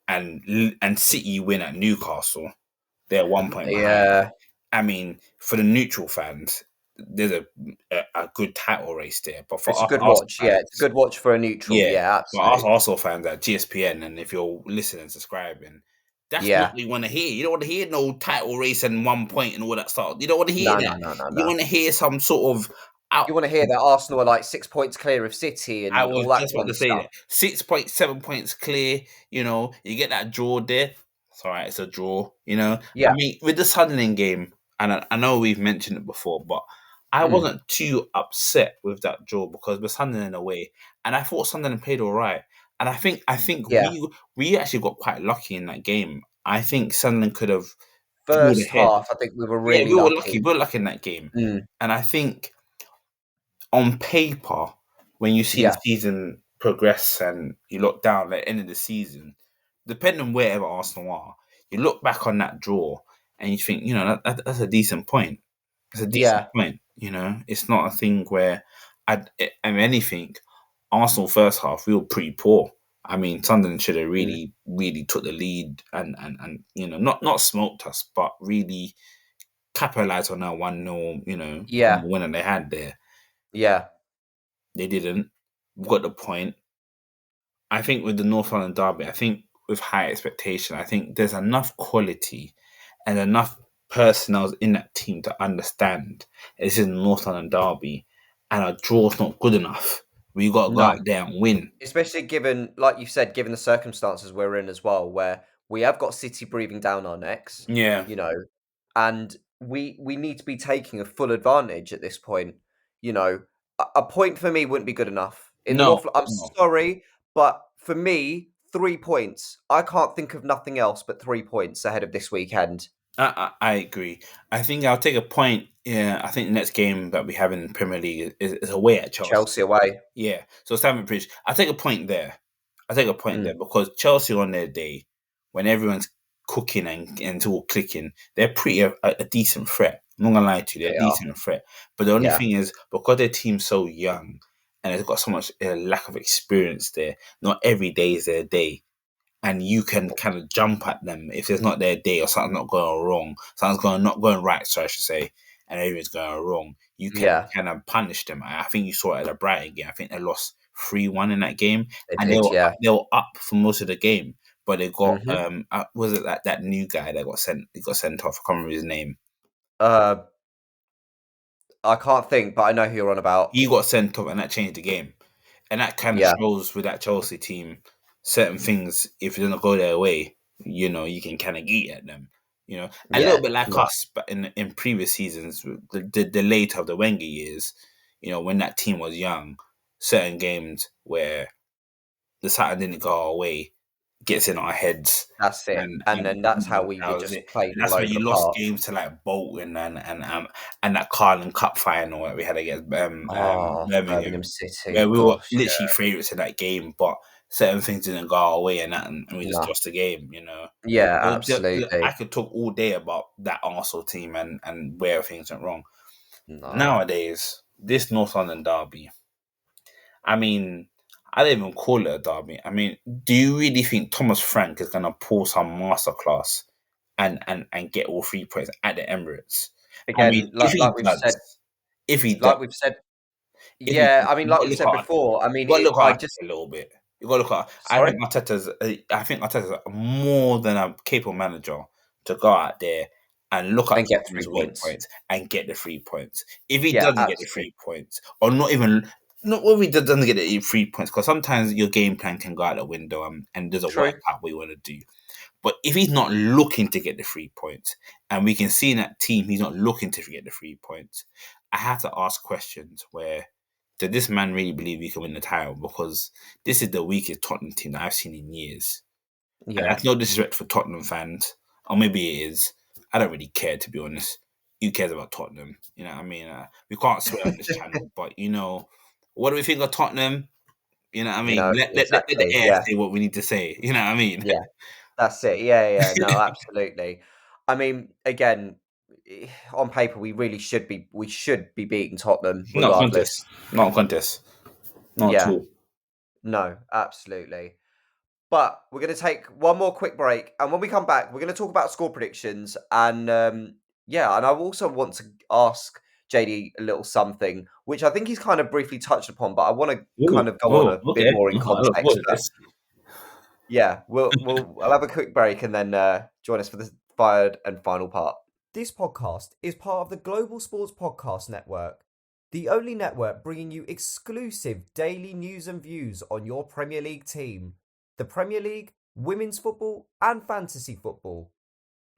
and City win at Newcastle, they're 1 point behind. yeah. I mean, for the neutral fans, there's a good title race there. But for It's a us good Arsenal watch. Yeah, it's a fans, good watch for a neutral. yeah, Yeah, for us absolutely. Arsenal fans at GSPN, and if you're listening, subscribing, that's not Yeah. what you want to hear. You don't want to hear no title race and 1 point and all that stuff. You don't want to hear No, no, that. no, no, You no. want to hear some sort of out. You want to hear that Arsenal are like 6 points clear of City I and was all that just about kind to of say stuff. that 6 points, 7 points clear. You get that draw there. It's all right. It's a draw. I Yeah. mean, with the Sunderland game, and I know we've mentioned it before, but I wasn't too upset with that draw because we're Sunderland away, and I thought Sunderland played all right. And I think Yeah. we actually got quite lucky in that game. I think Sunderland could have pulled First ahead. half, I think we were Yeah, really we were lucky. lucky. We were lucky in that game, Mm. and I think on paper, when you see the Yeah. season progress and you look down at the end of the season, depending on wherever Arsenal are, you look back on that draw and you think, that's a decent point. It's a decent Yeah. point. It's not a thing where anything. Arsenal first half, we were pretty poor. I mean, Sunderland should have Mm. really, really took the lead and not smoked us, but really capitalized on that 1-0, Yeah. winner they had there. Yeah. They didn't. We got the point. I think with the North London derby, I think with high expectation, I think there's enough quality and enough personnel in that team to understand this is North London derby, and a draw's not good enough. We got to go No. out there and win. Especially given, like you said, given the circumstances we're in as well, where we have got City breathing down our necks, Yeah. and we need to be taking a full advantage at this point. A point for me wouldn't be good enough. In the No. North, I'm No. sorry, but for me, 3 points. I can't think of nothing else but 3 points ahead of this weekend. I agree. I think I'll take a point. Yeah, I think the next game that we have in the Premier League is away at Chelsea. Chelsea away. Yeah, so Stamford Bridge. I'll take a point there. Mm. Because Chelsea on their day, when everyone's cooking and it's all clicking, they're pretty a decent threat. I'm not gonna lie to you, they're They a are. decent threat. But the only Yeah. thing is, because their team's so young and they've got so much lack of experience there, not every day is their day. And you can kind of jump at them if it's not their day or something's not going wrong, not going right, so I should say, and everything's going wrong. You can Yeah. kind of punish them. I think you saw it at the Brighton game. I think they lost 3-1 in that game, They and did, yeah. they were up for most of the game, but they got Mhm. was it that new guy that got sent? He got sent off. I can't remember his name. I can't think, but I know who you're on about. He got sent off, and that changed the game. And that kind of Yeah. shows with that Chelsea team certain things. If it doesn't go their way, you can kind of eat at them. A Yeah. little bit like No. us, but in previous seasons, the late of the Wenger years, when that team was young, certain games where the Saturn didn't go our way gets in our heads. That's it. And then that's how we were That was just it. played And all that's why over the you lost park. games to like Bolton and that Carling Cup final that we had against Oh, Birmingham, Birmingham City. where we were Gosh, literally favourites in that game, but certain things didn't go our way and we just no. lost the game. Yeah, I absolutely. could talk all day about that Arsenal team and where things went wrong. No. Nowadays, this North London derby, I mean, I don't even call it a derby. I mean, do you really think Thomas Frank is going to pull some masterclass and get all 3 points at the Emirates? I mean, Again, if he does, like we've said, if he yeah, does, I mean, you like got to we've look said at before, I mean, you got to look I at just, Arteta a little bit. You got to look at. sorry? I think Arteta's more than a capable manager to go out there and look at And get 3 his weak points. points and get the 3 points. If he Yeah, doesn't get the absolutely. 3 points, or not if he doesn't get the 3 points, because sometimes your game plan can go out the window and doesn't True. work out what you want to do. But if he's not looking to get the 3 points, and we can see in that team he's not looking to get the 3 points, I have to ask questions where, did this man really believe he can win the title? Because this is the weakest Tottenham team that I've seen in years. And Yeah. that's no disrespect for Tottenham fans, or maybe it is. I don't really care, to be honest. Who cares about Tottenham? You know what I mean? We can't swear on this channel, but what do we think of Tottenham? You know what I mean? Let the Exactly. air Yeah. say what we need to say. You know what I mean? Yeah. That's it. Yeah. No, absolutely. I mean, again, on paper, we should be beating Tottenham Not a regardless. contest. Not a contest. Not at Yeah. all. No, absolutely. But we're going to take one more quick break, and when we come back, we're going to talk about score predictions, and and I also want to ask JD a little something, which I think he's kind of briefly touched upon, but I want to kind Ooh, of go on oh, a bit okay. more in I look forward context. to But this. yeah, we'll have a quick break and then join us for the third and final part. This podcast is part of the Global Sports Podcast Network, the only network bringing you exclusive daily news and views on your Premier League team, the Premier League, women's football, and fantasy football.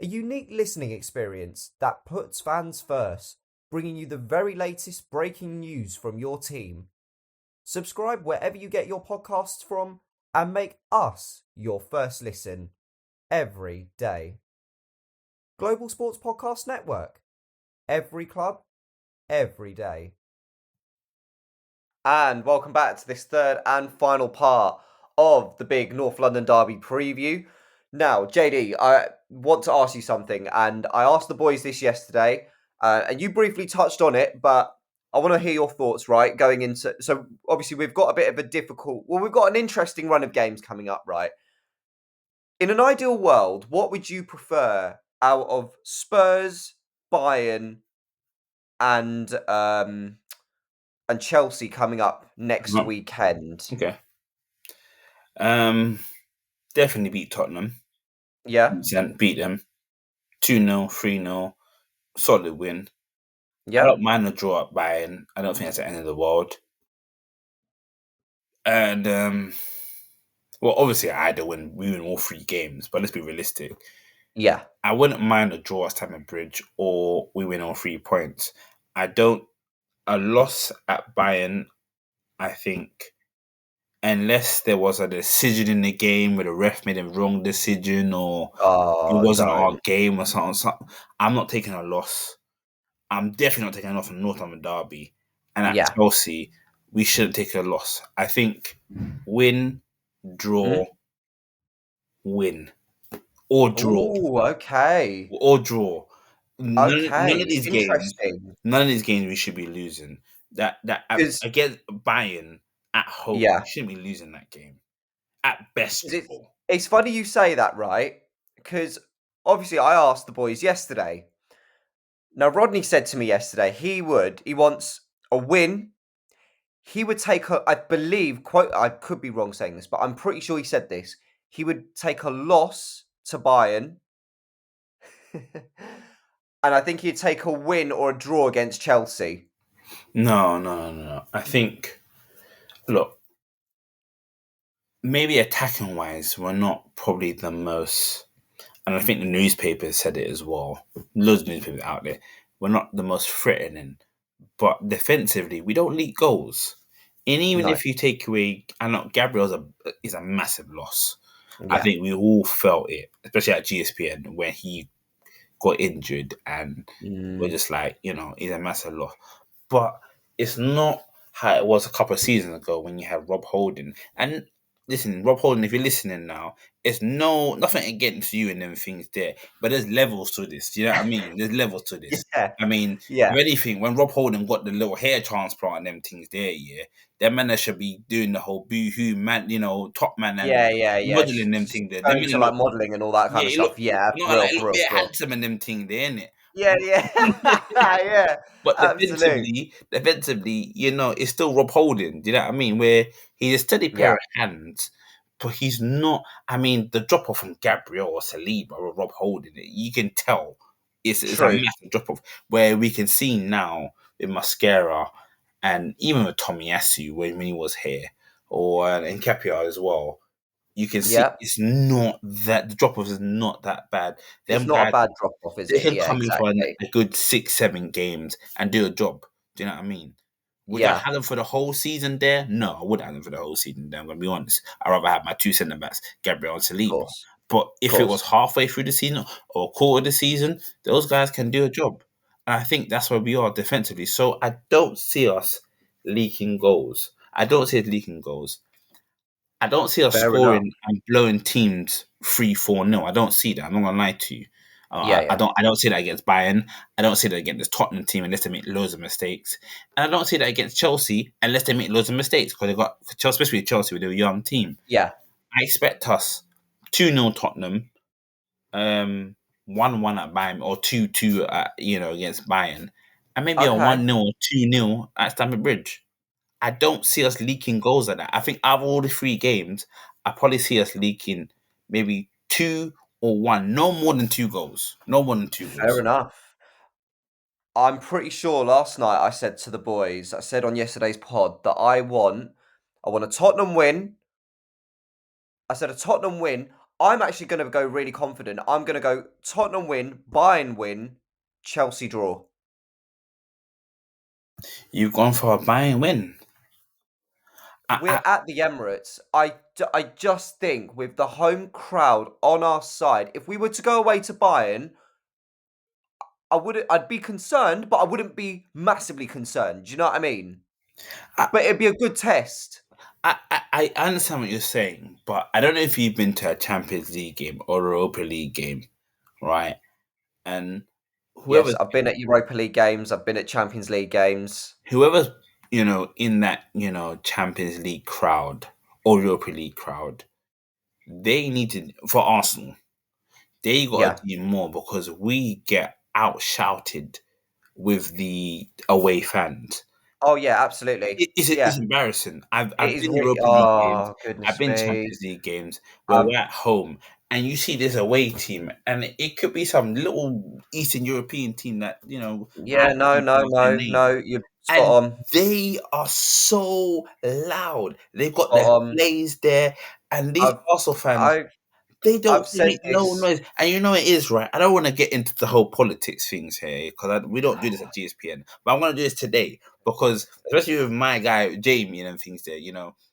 A unique listening experience that puts fans first, bringing you the very latest breaking news from your team. Subscribe wherever you get your podcasts from and make us your first listen every day. Global Sports Podcast Network. Every club, every day. And welcome back to this third and final part of the big North London Derby preview. Now, JD, I want to ask you something, and I asked the boys this yesterday, And you briefly touched on it, but I want to hear your thoughts, right? Going into, so obviously we've got a bit of a we've got an interesting run of games coming up, right? In an ideal world, what would you prefer out of Spurs, Bayern, and Chelsea coming up next No. weekend? Okay. Definitely beat Tottenham. Yeah, Beat them 2-0, 3-0. Solid win. I yeah, don't mind a draw at Bayern. I don't think that's the end of the world. And well, obviously I had to win. We win all 3 games, but let's be realistic. yeah. I wouldn't mind a draw at Stamford Bridge or we win all 3 points. I don't. A loss at Bayern, I think, unless there was a decision in the game where the ref made a wrong decision or it Oh, wasn't our don't. game or something. I'm not taking a loss. I'm definitely not taking a loss from North London Derby. And at Yeah. Chelsea, we shouldn't take a loss. I think win, draw, Hmm? win. Or draw. Oh, okay. Or draw. None of Okay. these games, Interesting. none of these games we should be losing. That Because, against Bayern at home, we yeah. shouldn't be losing that game. At best, 'Cause draw. it's funny you say that, right? Because obviously I asked the boys yesterday. Now, Rodney said to me yesterday he wants a win. He would take a, I believe, quote, I could be wrong saying this, but I'm pretty sure he said this. He would take a loss to Bayern. And I think he'd take a win or a draw against Chelsea. No. I think, look, maybe attacking wise, we're not probably the most, and I think the newspapers said it as well. Loads of newspapers out there. We're not the most threatening, but defensively, we don't leak goals. And even No. if you take away, I know Gabriel's is a massive loss. I Yeah. think we all felt it, especially at GSPN when he got injured, and we're Mm, just like, he's a massive loss. But it's not how it was a couple of seasons ago when you had Rob Holding. And listen, Rob Holding, if you're listening now, it's nothing against you and them things there, but there's levels to this. Do you know what I mean? There's levels to this. yeah. I mean, Yeah. if anything, when Rob Holding got the little hair transplant and them things there, yeah, them men that should be doing the whole boo-hoo man, top man and Yeah. modeling them things there. Them Going men to like look, modeling and all that kind yeah, of he look, stuff. Yeah, not for real, like, he for look real, bit for real. handsome and them things there, innit? Yeah. Yeah. But Absolute. defensively, it's still Rob Holding. Do you know what I mean? Where he's a steady pair Yeah. of hands, but he's not. I mean, the drop off from Gabriel or Saliba or Rob Holding, you can tell it's a True. massive drop off. Where we can see now with Mascara and even with Tomiyasu when he was here, or in Capia as well. You can see Yeah. it's not that the drop off is not that bad. It's Them not a guys, bad drop off, is they it? can Yeah, come in for exactly. a good 6, 7 games and do a job. Do you know what I mean? Would I Yeah, have them for the whole season there? No, I wouldn't have them for the whole season there. I'm gonna be honest. I'd rather have my 2 centre backs, Gabriel and of Saliba. course. But Of if it was course. halfway through the season or a quarter of the season, those guys can do a job. And I think that's where we are defensively. So I don't see us leaking goals. I don't see us leaking goals. I don't see us Fair enough. scoring and blowing teams 3-4-0. I don't see that. I'm not gonna lie to you. I Yeah. don't. I don't see that against Bayern. I don't see that against this Tottenham team unless they make loads of mistakes. And I don't see that against Chelsea unless they make loads of mistakes because they got Chelsea, especially Chelsea, with a young team. Yeah. I expect us 2-0 Tottenham, 1-1 at Bayern or 2-2 at against Bayern, and maybe a Okay. 1-0 or 2-0 at Stamford Bridge. I don't see us leaking goals like that. I think out of all the 3 games, I probably see us leaking maybe 2 or 1, no more than 2 goals. No more than two Fair goals. enough. I'm pretty sure last night I said to the boys, I said on yesterday's pod that I want a Tottenham win. I said a Tottenham win. I'm actually going to go really confident. I'm going to go Tottenham win, Bayern win, Chelsea draw. You've gone for a Bayern win. We're at the Emirates. I just think with the home crowd on our side, if we were to go away to Bayern, I'd be concerned, but I wouldn't be massively concerned. Do you know what I mean? I, But it'd be a good test. I understand what you're saying, but I don't know if you've been to a Champions League game or a Europa League game, right? And whoever's Yes, I've been at Europa League games. I've been at Champions League games. whoever's in that Champions League crowd or Europa League crowd, they need to, for Arsenal, they got Yeah. to do more because we get outshouted with the away fans. Oh yeah, absolutely. It's Yeah, embarrassing. it I've is been really. Europa League games. Oh I've goodness been me. Champions League games where Um. we're at home and you see this away team and it could be some little Eastern European team that I Yeah. No. can't No. pronounce their No. name. No. You're spot And on. they are so loud. They've got Spot their on. plays there, and these I've. Arsenal fans, I've. they I've said make no this. noise. And it is right. I don't want to get into the whole politics things here because we don't do this at GSPN. But I'm going to do this today because, especially with my guy Jamie and things there,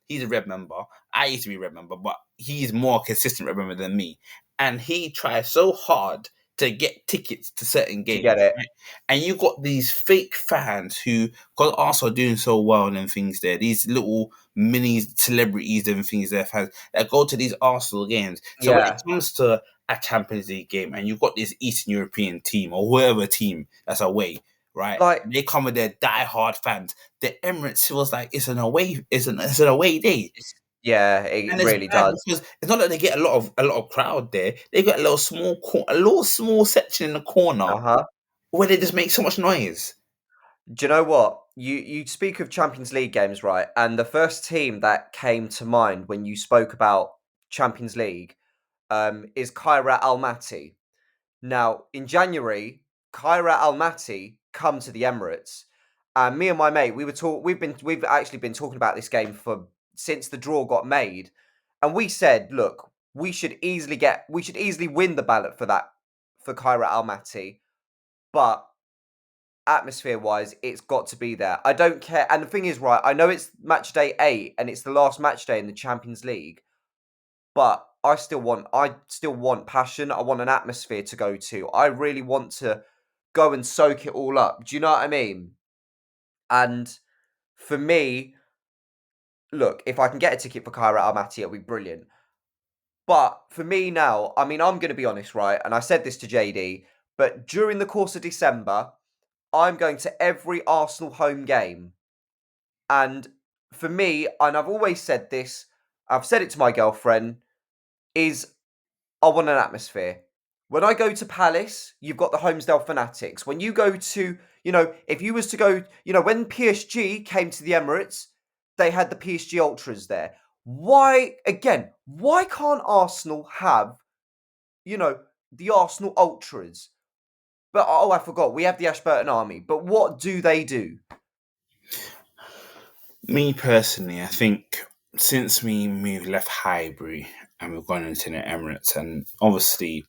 he's a red member. I used to be a red member, but he's more consistent red member than me. And he tries so hard to get tickets to certain To games. get it. Right? And you got these fake fans who, because Arsenal are doing so well and things there, these little mini celebrities and things there, fans that go to these Arsenal games. So when it Yeah. comes to a Champions League game and you've got this Eastern European team or whoever team that's away, right? Like. They come with their die-hard fans. The Emirates feels like it's an away day. Yeah. It And it's really bad does. because it's not that they get a lot of crowd there. They got a little small section in the corner Uh huh. where they just make so much noise. Do you know what? You speak of Champions League games, right? And the first team that came to mind when you spoke about Champions League is Kairat Almaty. Now, in January, Kairat Almaty come to the Emirates, and me and my mate, we've actually been talking about this game for since the draw got made, and we said, look, we should easily win the ballot for Kairat Almaty, but atmosphere wise, it's got to be there. I don't care. And the thing is, right, I know it's match day 8 and it's the last match day in the Champions League, but I still want passion. I want an atmosphere to go to. I really want to go and soak it all up. Do you know what I mean? And for me, look, if I can get a ticket for Kyra Almaty, it'll be brilliant. But for me now, I mean, I'm going to be honest, right? And I said this to JD, but during the course of December, I'm going to every Arsenal home game. And for me, and I've always said this, I've said it to my girlfriend, is I want an atmosphere. When I go to Palace, you've got the Homesdale Fanatics. When you go to, if you was to go, when PSG came to the Emirates, they had the PSG Ultras there. Why can't Arsenal have, the Arsenal Ultras? But, I forgot, we have the Ashburton Army. But what do they do? Me personally, I think since we left Highbury and we've gone into the Emirates, and obviously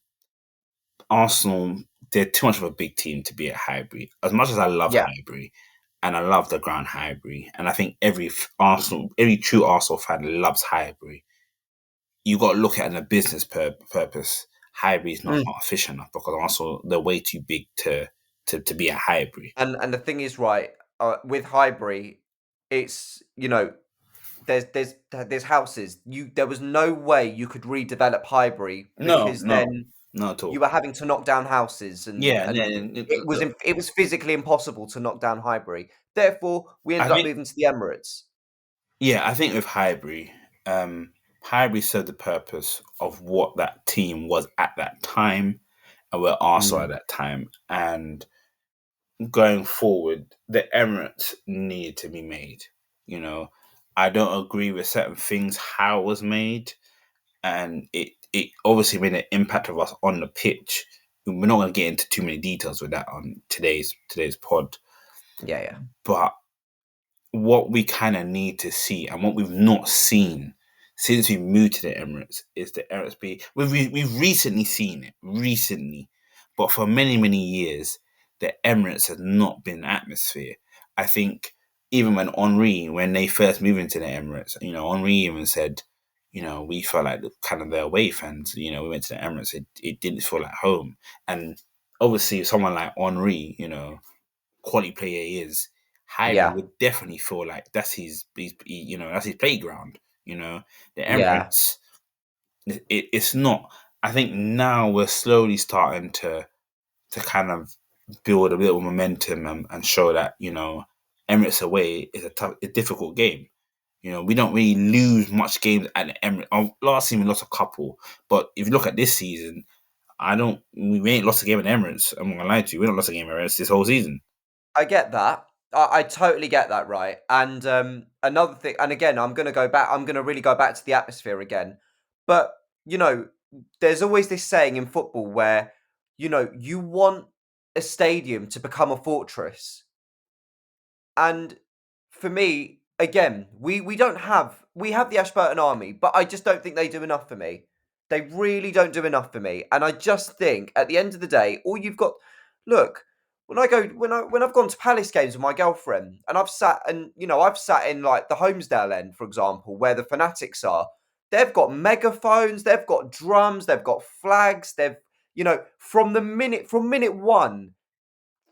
Arsenal, they're too much of a big team to be at Highbury. As much as I love Yeah. Highbury and I love the ground Highbury, and I think every true Arsenal fan loves Highbury. You got to look at it in a business purpose. Highbury is not efficient enough because Arsenal, they're way too big to be at Highbury. And the thing is, right, with Highbury, it's, there's houses. There was no way you could redevelop Highbury No, because no, then not at all. you were having to knock down houses, and Yeah, it was physically impossible to knock down Highbury. Therefore, we I ended up think moving to the Emirates. Yeah, I think with Highbury, Highbury served the purpose of what that team was at that time and where Arsenal at that time. And going forward, the Emirates needed to be made. You know, I don't agree with certain things how it was made, and it obviously made an impact of us on the pitch. We're not going to get into too many details with that on today's pod, Yeah, yeah. but what we kind of need to see and what we've not seen since we moved to the Emirates is the Emirates be. We've recently seen it, but for many years, the Emirates has not been an atmosphere. I think even when they first moved into the Emirates, Henri even said, we felt like kind of their away fans. We went to the Emirates, it didn't feel like home. And obviously, someone like Henri, quality player he is, Highbury Yeah, would definitely feel like that's that's his playground. The yeah. Emirates, it's not. I think now we're slowly starting to kind of build a little momentum and show that, Emirates away is a difficult game. We don't really lose much games at the Emirates. Last season we lost a couple, but if you look at this season, we ain't lost a game at Emirates. I'm not gonna lie to you, we don't lost a game at Emirates this whole season. I get that. I totally get that, right? And another thing, and again, I'm going to go back. I'm going to really go back to the atmosphere again. But there's always this saying in football where you want a stadium to become a fortress. And for me, again, we don't have we have the Ashburton Army, but I just don't think they do enough for me. They really don't do enough for me. And I just think at the end of the day, all you've got look, when I've gone to Palace games with my girlfriend and I've sat in like the Holmesdale end, for example, where the fanatics are, they've got megaphones, they've got drums, they've got flags, they've from minute one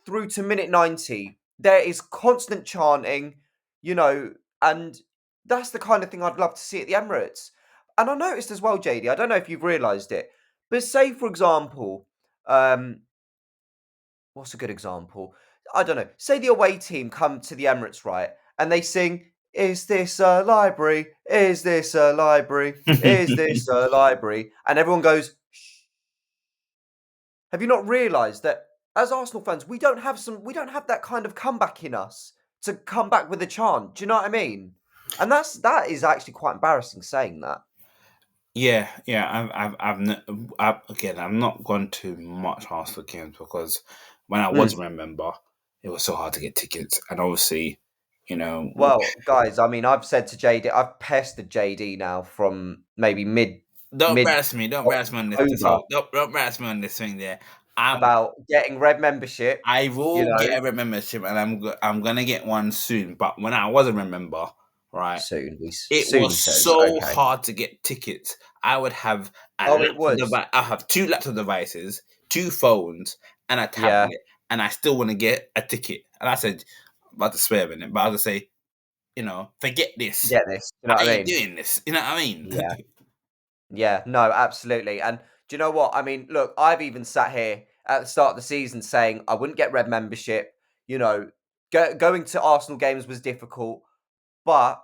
through to minute 90, there is constant chanting, and that's the kind of thing I'd love to see at the Emirates. And I noticed as well, JD, I don't know if you've realised it, but say, for example, what's a good example? I don't know. Say the away team come to the Emirates, right? And they sing, "Is this a library? Is this a library? Is this a library?" And everyone goes, "Shh." Have you not realised that as Arsenal fans, we don't have that kind of comeback in us to come back with a chant? Do you know what I mean? And that is actually quite embarrassing saying that. Yeah. Again, I've not gone to much Arsenal games because when I was a member, it was so hard to get tickets, and obviously, Well, guys, I mean, I've said to JD, I've pestered JD now from maybe don't mid embarrass me. Don't embarrass me on this October whole. Don't embarrass me on this thing there. about getting red membership. I will get a red membership, and I'm gonna get one soon. But when I was a red member, right, Soon, it soon, he was says. so Okay. hard to get tickets. I would have It was. I have 2 laptop devices, 2 phones, and a Yeah. tablet, and I still want to get a ticket. And I said, I'm about to swear in it, but I was gonna say, forget this. Get this. You know what I I ain't mean? doing this. You know what I mean? Yeah. Yeah. No, absolutely. And do you know what? I mean, look, I've even sat here at the start of the season saying I wouldn't get red membership. Going to Arsenal games was difficult, but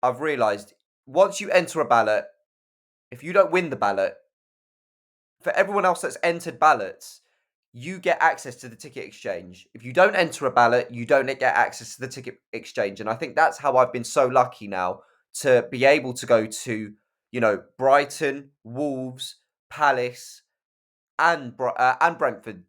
I've realised once you enter a ballot, if you don't win the ballot, for everyone else that's entered ballots, you get access to the ticket exchange. If you don't enter a ballot, you don't get access to the ticket exchange. And I think that's how I've been so lucky now to be able to go to, Brighton, Wolves, Palace, and Brentford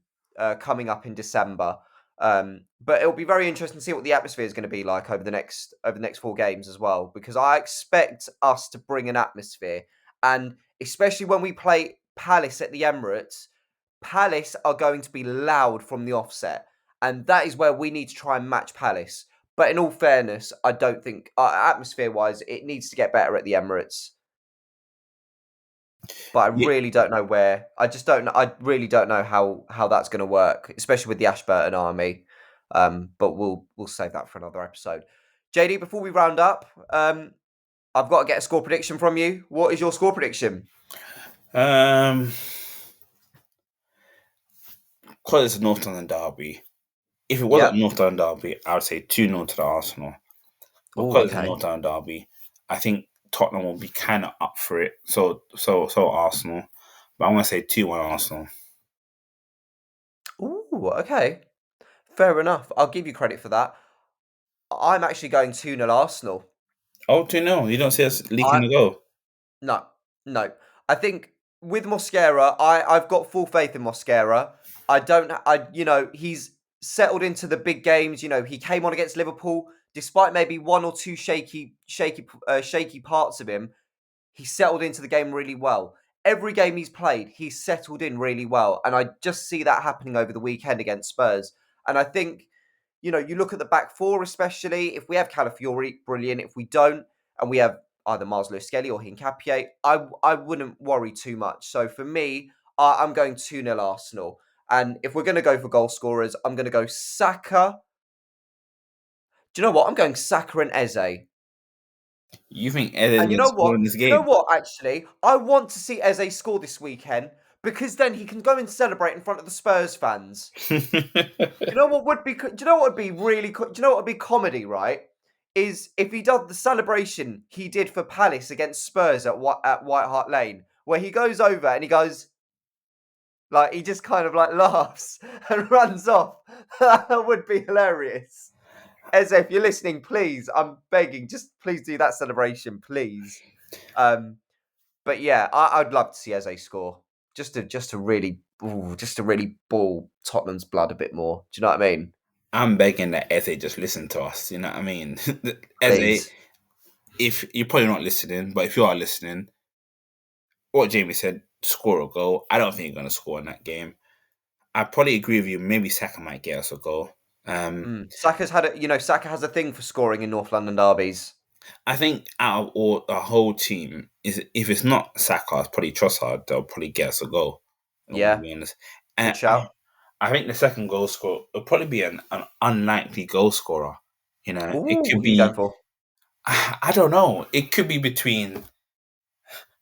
coming up in December. But it'll be very interesting to see what the atmosphere is going to be like over the next 4 games as well, because I expect us to bring an atmosphere, and especially when we play Palace at the Emirates, Palace are going to be loud from the offset, and that is where we need to try and match Palace. But in all fairness, I don't think atmosphere-wise it needs to get better at the Emirates. But I really don't know where. I just don't know. I really don't know how that's going to work, especially with the Ashburton Army. But we'll save that for another episode. JD, before we round up, I've got to get a score prediction from you. What is your score prediction? Because it's a North London derby. If it wasn't a North London derby, I would say 2-0 to the Arsenal. Because it's a North London derby, I think Tottenham will be kind of up for it. So Arsenal. But I'm going to say 2-1 Arsenal. Ooh, okay. Fair enough. I'll give you credit for that. I'm actually going 2-0 Arsenal. Oh, 2-0. You don't see us leaking the goal? No. I think with Mosquera, I've got full faith in Mosquera. He's settled into the big games. He came on against Liverpool, despite maybe one or two shaky parts of him. He settled into the game really well. Every game he's played, he's settled in really well. And I just see that happening over the weekend against Spurs. And I think, you look at the back four, especially if we have Calafiori, brilliant. If we don't, and we have either Miles Lewis-Skelly or Hincapié, I wouldn't worry too much. So for me, I'm going 2-0 Arsenal. And if we're going to go for goal scorers, I'm going to go Saka. Do you know what? I'm going Saka and Eze. You think Eze's And going to score in this game? You know what, actually? I want to see Eze score this weekend because then he can go and celebrate in front of the Spurs fans. You know what would be? Do you know what would be really? Do you know what would be comedy? Right? Is if he did the celebration he did for Palace against Spurs at White Hart Lane, where he goes over and he goes like he just kind of like laughs and runs off. That would be hilarious. Eze, if you're listening, please, I'm begging, just please do that celebration, please. But yeah, I'd love to see Eze score. Just to really ball Tottenham's blood a bit more. Do you know what I mean? I'm begging that Eze just listen to us. You know what I mean? Eze, Please. if you're probably not listening, but if you are listening, what Jamie said, score a goal. I don't think you're going to score in that game. I probably agree with you. Maybe Saka might get us a goal. Saka's Saka has a thing for scoring in North London derbies. I think out of all the whole team, is if it's not Saka, it's probably Trossard. They'll probably get us a goal. Yeah. To be honest. Good shout. I think the second goal scorer will probably be an unlikely goal scorer. You know, Ooh, it could who you going be. for? I don't know. It could be between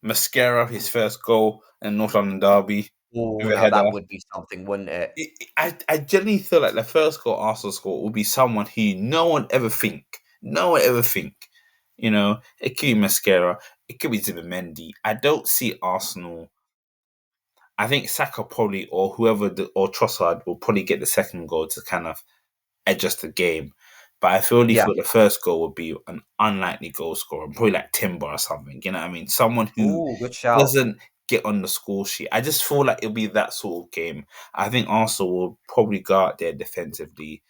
Mascara, his first goal, and North London derby. Oh, With a now that header. would be something, wouldn't it? I generally feel like the first goal Arsenal score will be someone who no one ever think. You know, it could be Mascara, it could be Zubimendi. I don't see Arsenal. I think Saka probably or or Trossard will probably get the second goal to kind of adjust the game. But I feel the first goal would be an unlikely goal scorer, probably like Timber or something. You know what I mean? Someone who Ooh, good shout. doesn't get on the score sheet. I just feel like it'll be that sort of game. I think Arsenal will probably go out there defensively.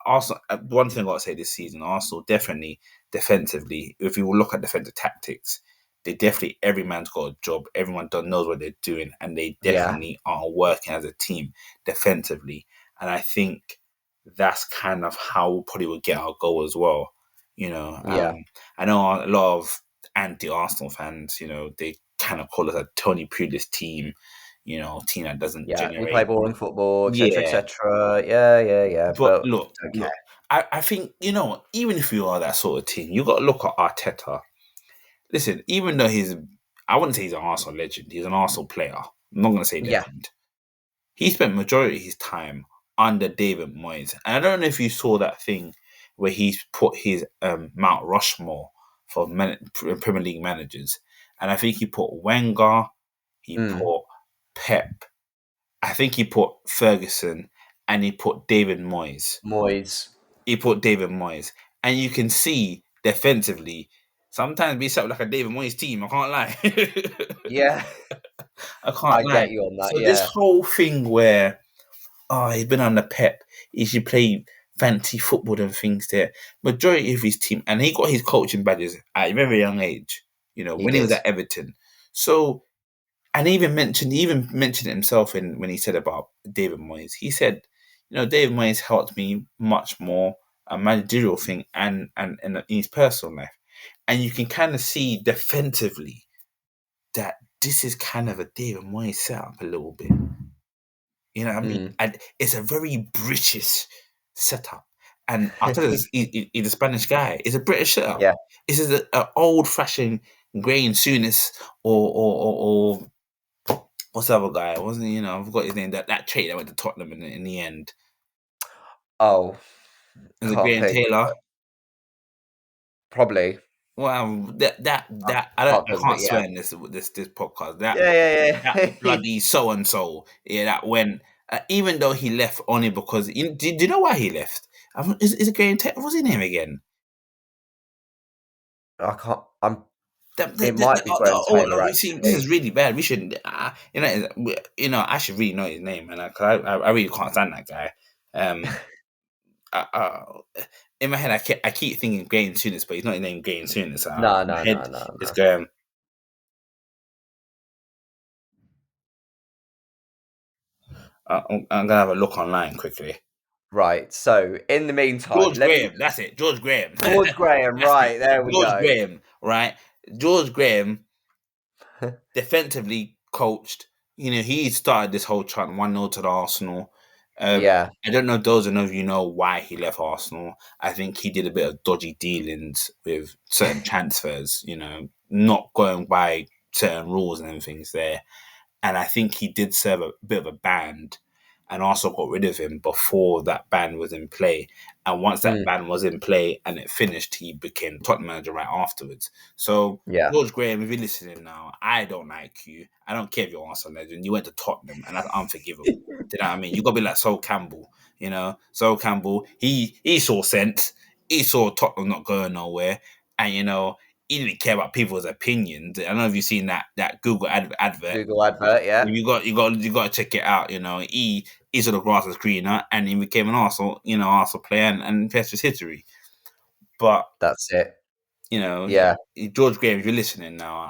Arsenal. One thing I got to say this season, Arsenal definitely defensively. If you look at defensive tactics, every man's got a job. Everyone knows what they're doing, and they definitely are working as a team defensively. And I think that's kind of how we probably would get our goal as well. You know, I know a lot of anti-Arsenal fans, you know, they kind of call us a Tony Pulis team, you know, team that doesn't generate. We play boring football, etc., Yeah. etc. Yeah. But Don't care. I think, you know, even if you are that sort of team, you got to look at Arteta. Listen, even though I wouldn't say he's an Arsenal legend, he's an Arsenal player. I'm not going to say legend. He spent majority of his time under David Moyes. And I don't know if you saw that thing where he's put his Mount Rushmore for Premier League managers. And I think he put Wenger, he put Pep, I think he put Ferguson, and he put David Moyes. He put David Moyes. And you can see defensively, sometimes we set up like a David Moyes team. I can't lie. Yeah. I can't lie. Get you on that, so this whole thing where, he's been under Pep, he should play fancy football and things there. Majority of his team, and he got his coaching badges at a very young age, you know, when he was at Everton. So, and he even mentioned it himself when he said about David Moyes. He said, you know, David Moyes helped me much more a managerial thing and in his personal life. And you can kind of see defensively that this is kind of a David Moyes setup a little bit. You know what I mean? And it's a very British setup. And I'll tell you, he's a Spanish guy. It's a British setup. Yeah. This is an old-fashioned Grain Souness or what's the other guy? Wasn't he, you know, I forgot his name. That trait that went to Tottenham in the end. Oh. Is it Graham Taylor? Probably. Well, I can't swear in this podcast. That bloody so and so. Yeah, that went. Even though he left only because do you know why he left? Is it Graham Taylor? What's his name again? I can't. It might be Graham Taylor. Actually, this is really bad. We shouldn't. I should really know his name, and I really can't stand that guy. In my head, I keep thinking Grain Souness, but he's not named Grain Souness. No. It's Graham. I'm gonna have a look online quickly. Right. So in the meantime, George Graham. That's it. George Graham. George Graham. Right there we go. George Graham. Right. George Graham. Defensively coached. You know, he started this whole chant 1-0 to the Arsenal. I don't know if those of you know why he left Arsenal. I think he did a bit of dodgy dealings with certain transfers, you know, not going by certain rules and things there. And I think he did serve a bit of a ban, and also got rid of him before that ban was in play. And once that ban was in play and it finished, he became Tottenham manager right afterwards. So, Yeah. George Graham, if you're listening now, I don't like you. I don't care if you're Arsenal legend. You went to Tottenham, and that's unforgivable. Do you know what I mean? You got to be like Sol Campbell. You know, Sol Campbell, he saw sense. He saw Tottenham not going nowhere. And, you know, he didn't care about people's opinions. I don't know if you've seen that Google advert. Google advert, yeah. You got to check it out. You know, he saw the grass was greener, and he became an Arsenal player, and that's his history. But that's it. You know, yeah. George Graham, if you're listening now,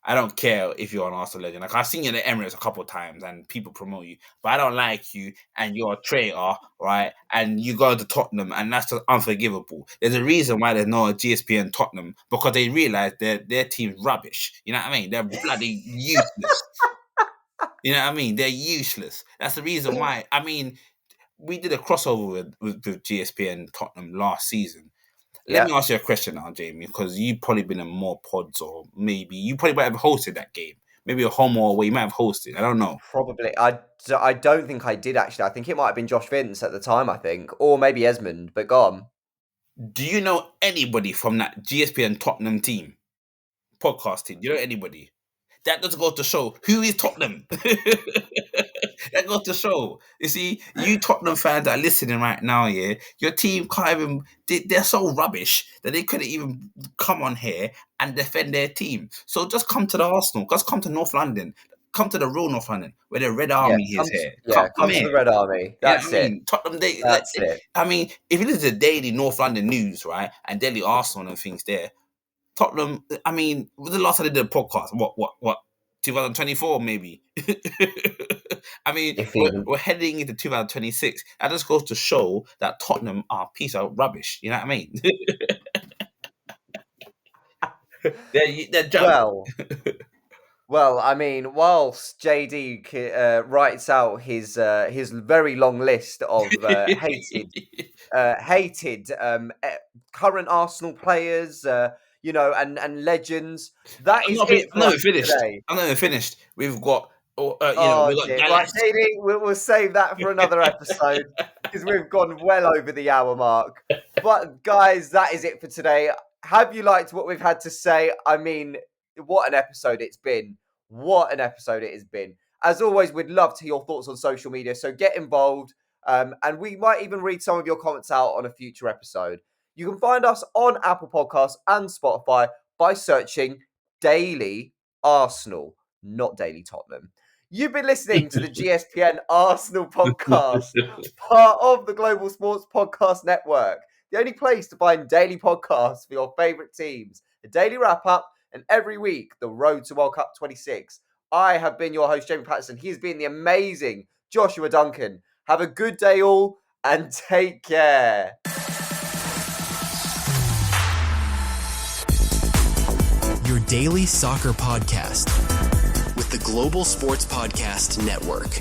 I don't care if you're an Arsenal legend. Like, I've seen you in the Emirates a couple of times, and people promote you, but I don't like you, and you're a traitor, right? And you go to Tottenham, and that's just unforgivable. There's a reason why there's no GSP and Tottenham, because they realise their team's rubbish. You know what I mean? They're bloody useless. You know what I mean? They're useless. That's the reason why. I mean, we did a crossover with GSP and Tottenham last season. Let me ask you a question now, Jamie, because you've probably been in more pods, or maybe you probably might have hosted that game. Maybe a home or away, you might have hosted. I don't know. Probably. I don't think I did, actually. I think it might have been Josh Vince at the time, I think. Or maybe Esmond, but go on. Do you know anybody from that GSP and Tottenham team? Podcast team. Do you know anybody? That doesn't go to show who is Tottenham. That goes to show. You see, you Tottenham fans that are listening right now, yeah, your team can't even. They're so rubbish that they couldn't even come on here and defend their team. So just come to the Arsenal. Just come to North London. Come to the real North London, where the Red Army is here. Come to the Red Army. That's it. Tottenham, That's it. I mean, if you listen to daily North London news, right, and daily Arsenal and things there, Tottenham, I mean, the last time they did a podcast, what, 2024 maybe? I mean, we're heading into 2026. That just goes to show that Tottenham are a piece of rubbish. You know what I mean? they're junk. Well, I mean, whilst JD writes out his very long list of hated current Arsenal players, you know, and legends, that is it for us today. I'm not even finished. We've got. We've got right, JD, we'll save that for another episode because we've gone well over the hour mark. But guys, that is it for today. Have you liked what we've had to say? I mean, what an episode it's been. What an episode it has been. As always, we'd love to hear your thoughts on social media, so get involved. And we might even read some of your comments out on a future episode. You can find us on Apple Podcasts and Spotify by searching Daily Arsenal, not Daily Tottenham. You've been listening to the GSPN Arsenal podcast, part of the Global Sports Podcast Network, the only place to find daily podcasts for your favourite teams, a daily wrap-up, and every week, the road to World Cup 26. I have been your host, Jamie Patterson. He's been the amazing Joshua Duncan. Have a good day all, and take care. Your daily soccer podcast with the Global Sports Podcast Network.